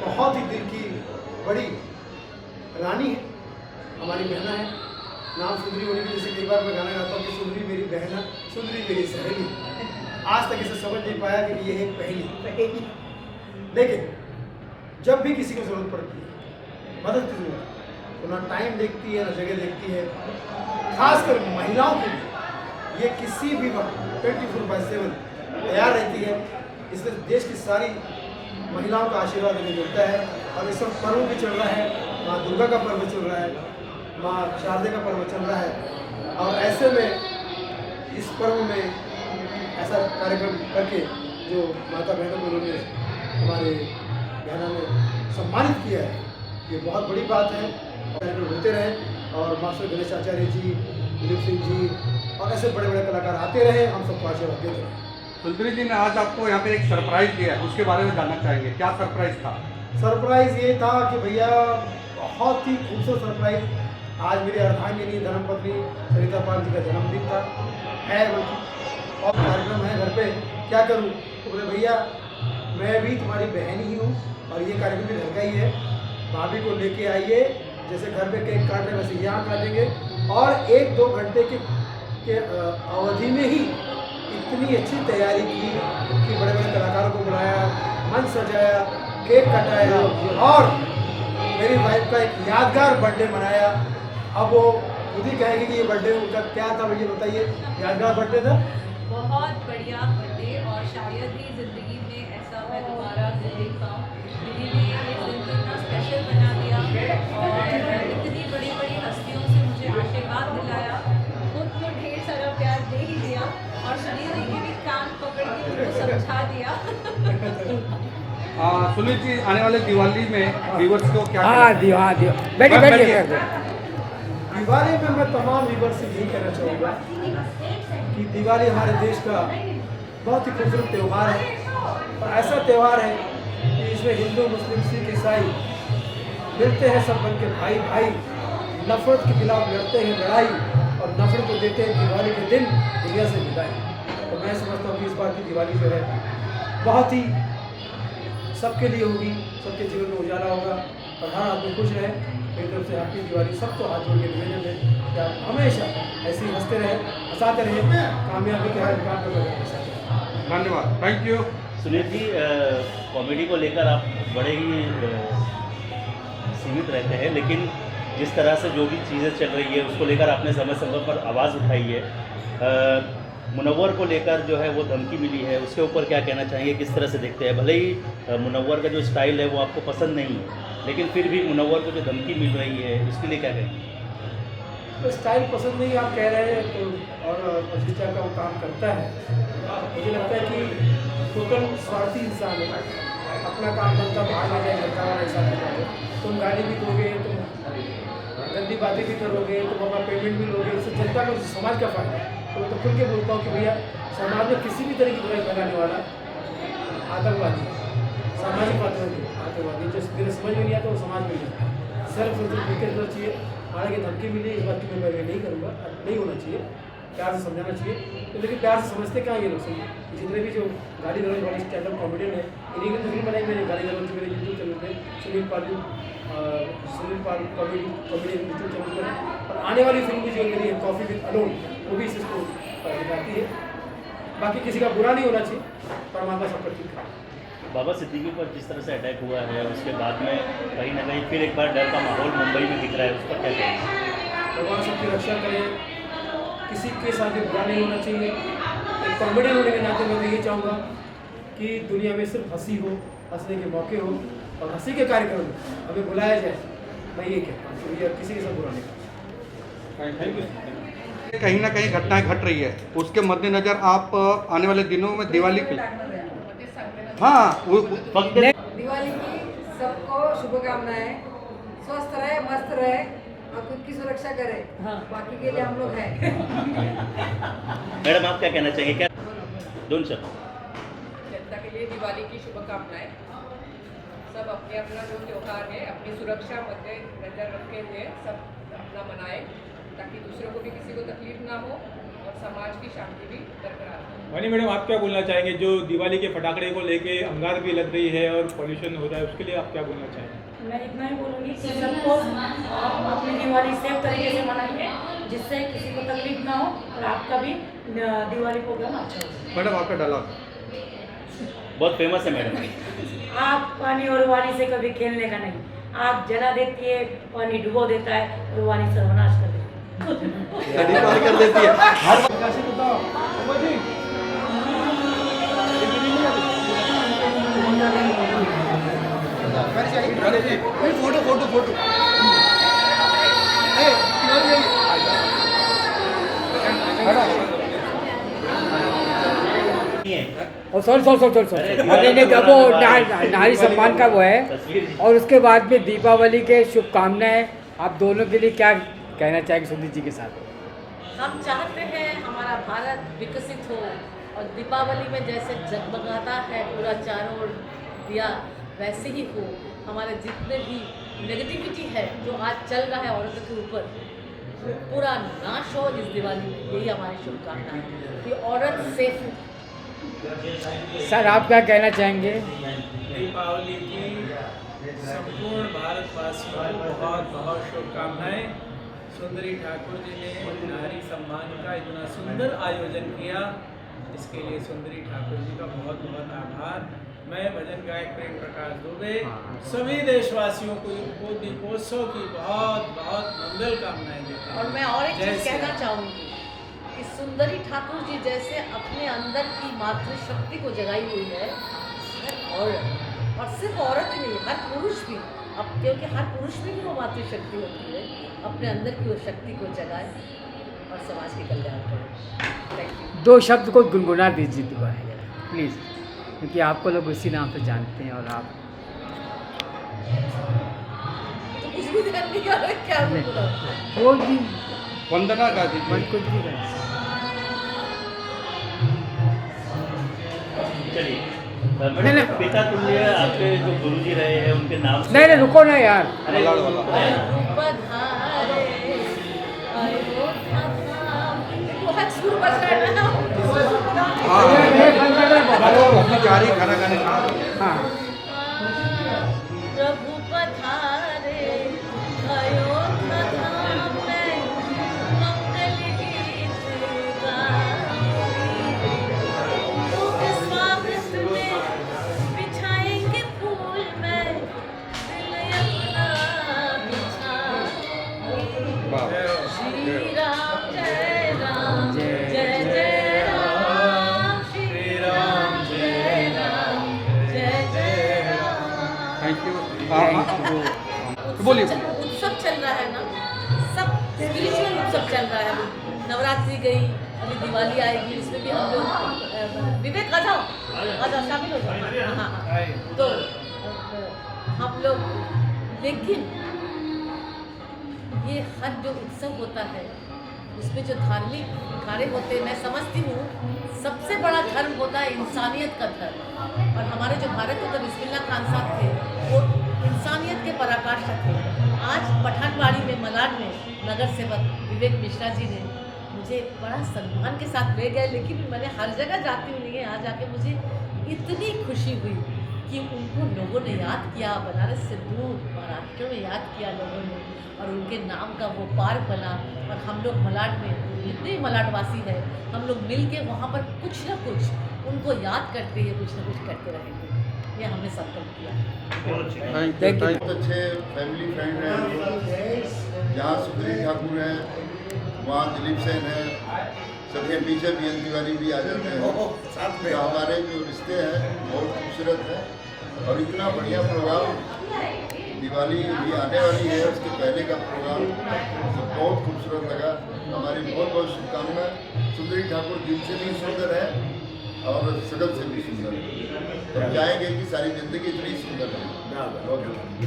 बहुत ही दिल की बड़ी रानी है, हमारी बहना है। नाम सुंदरी होने की वजह से कई बार मैं गाना गाता हूँ कि सुंदरी मेरी बहना, सुंदरी मेरी सहेली। आज तक इसे समझ नहीं पाया कि ये एक पहेली। लेकिन जब भी किसी को ज़रूरत पड़ती है, मदद की ज़रूरत, तो ना टाइम देखती है ना जगह देखती है। खासकर महिलाओं के लिए ये किसी भी वक्त 24/7 तैयार रहती है। इसलिए देश की सारी महिलाओं का आशीर्वाद हमें मिलता है। और इस वक्त पर्व भी चल रहा है, माँ दुर्गा का पर्व चल रहा है, माँ शारदे का पर्व चल रहा है। और ऐसे में इस पर्व में ऐसा कार्यक्रम करके जो माता बहनों को उन्होंने हमारे बहना ने सम्मानित किया है, ये बहुत बड़ी बात है। कार्यक्रम होते रहे और मास्टर गणेश आचार्य जी, दिलीप सिंह जी और ऐसे बड़े बड़े कलाकार आते रहे, हम सबको आशीर्वाद देते रहे। सुंदरी जी ने आज आपको यहाँ पे एक सरप्राइज दिया है, उसके बारे में जानना चाहेंगे, क्या सरप्राइज था? सरप्राइज ये था कि भैया बहुत ही खूबसूरत सरप्राइज। आज मेरी अर्धांगिनी धर्मपत्नी सरिता पाल जी का जन्मदिन था, है बल्कि, और कार्यक्रम है घर पे, क्या करूँ? तो बोले भैया मैं भी तुम्हारी बहन ही हूँ और ये कार्यक्रम भी घर का ही है, भाभी को लेके आइए, जैसे घर पे केक काट रहे वैसे यहाँ काटेंगे। और 1-2 घंटे के अवधि में ही इतनी अच्छी तैयारी की कि बड़े बड़े कलाकारों को बुलाया, मंच सजाया, केक कटाया और मेरी वाइफ का एक यादगार बर्थडे मनाया। अब वो खुद ही कहेगी कि ये बर्थडे उनका क्या था, मुझे बताइए। यादगार बर्थडे था, बहुत बढ़िया बर्थडे, और शायद ही ज़िंदगी में ऐसा मैं दोबारा देख पाऊँ। दीदी ने इस दिन को इतना स्पेशल बना दिया और इतनी बड़ी बड़ी हस्तियों से मुझे आशीर्वाद दिलाया, खुद को ढेर सारा प्यार दे ही दिया और सुनील जी के भी कान पकड़ के उनको समझा दिया। सुनील जी, आने वाले दिवाली में व्यूअर्स को क्या दिवाली में मैं तमाम व्यूअर्स से यही कहना चाहूँगा कि दिवाली हमारे देश का बहुत ही खूबसूरत त्यौहार है। और ऐसा त्यौहार है कि इसमें हिंदू, मुस्लिम, सिख, ईसाई मिलते हैं सब बन के भाई भाई, नफरत के खिलाफ लड़ते हैं लड़ाई और नफरत को देते हैं दिवाली के दिन दुनिया से विदाई। तो मैं समझता हूँ कि इस बार की दिवाली जो है बहुत ही सबके लिए होगी, सबके जीवन में उजाला होगा और हर आदमी खुश रहे। मेरी तरफ से हैप्पी दिवाली। सबको हाथ जोड़ के निवेदन है कि आप हमेशा ऐसे ही हंसते रहे, हंसाते रहे, कामयाबी के हर काम में। धन्यवाद, thank you. Sunil ji, comedy को लेकर आप बड़े ही सीमित रहते हैं, लेकिन जिस तरह से जो भी चीज़ें चल रही है उसको लेकर आपने समय समय पर आवाज़ उठाई है। मुनव्वर को लेकर जो है वो धमकी मिली है, उसके ऊपर क्या कहना चाहेंगे, किस तरह से देखते हैं? भले ही मुनव्वर का जो स्टाइल है वो आपको पसंद नहीं है, लेकिन फिर भी मुनव्वर को जो धमकी मिल रही है उसके लिए क्या कहेंगे? तो स्टाइल पसंद नहीं आप कह रहे हैं तो, और प्रतिष्ठा का वो काम करता है। मुझे लगता है कि टोटल स्वार्थी इंसान है, अपना काम बनता बाहर ले जाए, करता वाला इंसान है। तुम गाली भी दोगे, तुम गंदी बातें भी करोगे, तुम अपना पेमेंट भी लोगे, इससे जनता को, समाज का फायदा है। तो मैं तो खुल के बोलता हूँ कि भैया समाज में किसी भी तरह की बुराई फैलाने वाला आतंकवादी, सामाजिक आतंकवादी, जो मेरे समझ में नहीं आता वो समाज में नहीं आता। सेल्फ सेंसिटिव होना चाहिए। हालांकि धमकी मिली इस बात की मैं नहीं करूँगा, नहीं होना चाहिए, प्यार से समझाना चाहिए। तो लेकिन प्यार से समझते क्या ये लोग? जितने भी जो गाली गलौज वाले स्टैंड अप कॉमेडियन है, इन्हीं की तो फिल्म बनाई मैंने गाली गलौज की, मेरे यूट्यूब चैनल पे सुनील पाल कॉमेडी यूट्यूब चैनल पर। और आने वाली फिल्म भी जो मेरी है कॉफ़ी विद अलोन, वो भी इसको दिखाती है। बाकी किसी का बुरा नहीं होना चाहिए, परमात्मा सबका ठीक है। बाबा सिद्दीकी पर जिस तरह से अटैक हुआ है उसके बाद में कहीं ना कहीं फिर एक बार डर का माहौल मुंबई में दिख रहा है, उस पर क्या कहेंगे? भगवान सबकी रक्षा करें, किसी के साथ भी बुरा नहीं होना चाहिए। एक कॉमेडियन होने के नाते मैं तो ये चाहूँगा कि दुनिया में सिर्फ हंसी हो, हंसने के मौके हो और हंसी के कार्यक्रम हमें बुलाया जाए। मैं ये कहता हूँ कि किसी के साथ बुरा नहीं। Thank you. कहीं ना कहीं घटनाएं घट रही है, उसके मद्देनजर आप आने वाले दिनों में दिवाली के दिवाली की सबको शुभकामनाएं, स्वस्थ रहे, मस्त रहे और खुद की सुरक्षा करे। बाकी के लिए हम लोग हैं। मैडम आप क्या कहना चाहेंगे? क्या दोनों शब्द? जनता के लिए दिवाली की शुभकामनाएं। सब अपने अपना जो त्यौहार है अपनी सुरक्षा मद्देनजर रखते हुए सब अपना मनाएं, ताकि दूसरों को भी किसी को तकलीफ ना हो और समाज की शांति भी बरकरार रहे। वानी मैडम, आप क्या बोलना चाहेंगे? जो दिवाली के पटाखे को लेके अंगार भी लग रही है और पॉल्यूशन हो रहा है, उसके लिए आप क्या बोलना चाहेंगे? मैं इतना ही बोलूँगी कि सबको आप अपनी दिवाली सेफ तरीके से मनाइए, जिससे किसी को तकलीफ ना हो और आपका भी दिवाली प्रोग्राम अच्छा हो। मैडम, आपका डायलॉग बहुत फेमस है मैडम। आग पानी और वाणी से कभी खेलने का नहीं। आग जला देती है, पानी डुबो देता है और वाणी सर्वनाश कर देती है। फोटो फोटो फोटो और सॉरी नहीं जब वो नारी सम्मान का वो है, और उसके बाद में दीपावली के शुभकामनाएं आप दोनों के लिए क्या कहना चाहेंगे सुनील जी के साथ? हम चाहते हैं हमारा भारत विकसित हो और दीपावली में जैसे जगमगाता है पूरा चारों ओर दिया, वैसे ही हो। हमारे जितने भी नेगेटिविटी है जो आज चल रहा है औरतों के ऊपर, वो पूरा नाश हो इस दिवाली में। यही हमारी शुभकामना है कि औरत सेफ हो। सर, आप क्या कहना चाहेंगे? दीपावली की संपूर्ण भारतवासियों को बहुत बहुत शुभकामनाएं। सुंदरी ठाकुर जी ने नारी सम्मान का इतना सुंदर आयोजन किया, इसके लिए सुंदरी ठाकुर जी का बहुत बहुत आभार। मैं भजन गायक प्रेम प्रकाश दुबे सभी देशवासियों को दीपोत्सव की बहुत बहुत मंगल कामनाएं देता हूं। और मैं और एक चीज़ कहना चाहूँगी कि सुंदरी ठाकुर जी जैसे अपने अंदर की मातृशक्ति को जगाई हुई है, और सिर्फ औरत ही नहीं, हर पुरुष भी, अब क्योंकि हर पुरुष में भी वो मातृशक्ति होती है, अपने अंदर की वो शक्ति को जगाए और समाज के कल्याण करे। Thank you. 2 शब्द को गुनगुना दीजिए दोबारा प्लीज़, क्योंकि आपको लोग उसी नाम से जानते हैं और आप तो कुछ भी ध्यान नहीं आ रहा है, क्या बोला? वो भी वंदना का दीजिए। कुछ भी कर। चलिए मैडम, पिता तुल्य आपके जो गुरुजी रहे हैं उनके नाम से नहीं रुको ना यार। खाना खाने प्रभु पधारे अयोध्या धाम में, मंगल गीत गाएंगे, स्वागत में बिछाएंगे फूल में, दिल अपना बिछाएंगे। श्री राम जय राम जय जय राम, श्री राम जय राम जय जय राम। Thank you. बोलिए। उत्सव चल रहा है ना, सब स्पिरिचुअल उत्सव चल रहा है। नवरात्रि गई, अभी दिवाली आएगी, उसमें भी हम लोग, विवेक आ जाओ शामिल हो जाओ। हाँ, तो हम लोग, लेकिन ये हर जो उत्सव होता है उसमें जो धार्मिक कार्य होते हैं, मैं समझती हूँ सबसे बड़ा धर्म होता है इंसानियत का धर्म। और हमारे जो भारत रत्न बिस्मिल्लाह खान साहब थे, वो इंसानियत के पराकाष्ठा थे। आज पठानबाड़ी में, मलाड में, नगर सेवक विवेक मिश्रा जी ने मुझे बड़ा सम्मान के साथ ले गए, लेकिन मैंने हर जगह जाती हूँ, नहीं यहाँ जाके मुझे इतनी खुशी हुई कि उनको लोगों ने याद किया, बनारस से दूर महाराष्ट्र में याद किया लोगों ने, और उनके नाम का वो पार्क बना। और हम लोग मलाड में, जितने मलाडवासी हैं, हम लोग मिल के वहाँ पर कुछ न कुछ उनको याद करते हैं, कुछ न कुछ करते रहेंगे। ये हमने संकल्प किया। बहुत अच्छे फैमिली फ्रेंड हैं। जहाँ सुंदरी ठाकुर है, वहाँ दिलीप सेन है, सबके पीछे बीएन तिवारी भी आ जाते हैं। तो हमारे जो रिश्ते हैं बहुत खूबसूरत है, और इतना बढ़िया प्रोग्राम, दिवाली भी आने वाली है, उसके पहले का प्रोग्राम तो बहुत खूबसूरत लगा। हमारी बहुत बहुत शुभकामनाएं। सुंदरी ठाकुर दिल से भी सुंदर है और शकल से भी सुंदर है, तो चाहेंगे कि सारी जिंदगी इतनी सुंदर है।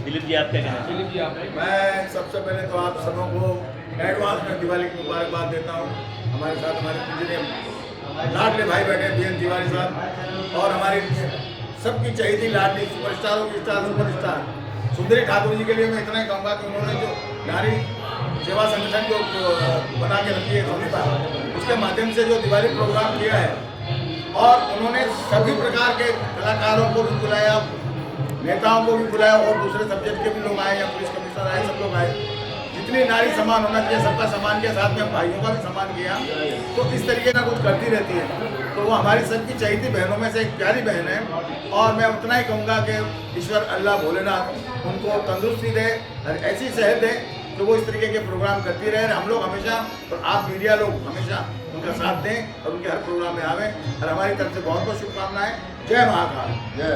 दिलीप जी, आप क्या कहना चाहिए? दिलीप जी, आप? मैं सबसे पहले तो आप सबों को एडवांस में दिवाली की मुबारकबाद देता हूँ। हमारे साथ हमारे पूजनीय लाडले भाई बैठे बीएन तिवारी साहब, और हमारी सबकी चहेती लाडली सुपरस्टार सुपरस्टार सुंदरी ठाकुर जी के लिए मैं इतना ही कहूँगा कि उन्होंने जो नारी सेवा संगठन जो बना के रखी है संस्था, उसके माध्यम से जो दिवाली प्रोग्राम किया है और उन्होंने सभी प्रकार के कलाकारों को भी बुलाया, नेताओं को भी बुलाया और दूसरे सब्जेक्ट के भी लोग आए या पुलिस कमिश्नर आए, सब लोग आए। जितनी नारी सम्मान होना चाहिए सबका सम्मान के साथ में भाइयों का भी सम्मान किया। तो इस तरीके का कुछ करती रहती है, तो वो हमारी सबकी चहेती बहनों में से एक प्यारी बहन है। और मैं उतना ही कहूँगा कि ईश्वर अल्लाह भोलेनाथ उनको तंदुरुस्ती दे और ऐसी सेहत दे तो वो इस तरीके के प्रोग्राम करती रहे। हम लोग हमेशा और आप मीडिया लोग हमेशा उनका साथ दें और उनके हर प्रोग्राम में आवें। और हमारी तरफ से बहुत बहुत शुभकामनाएं। जय महाकाल। जय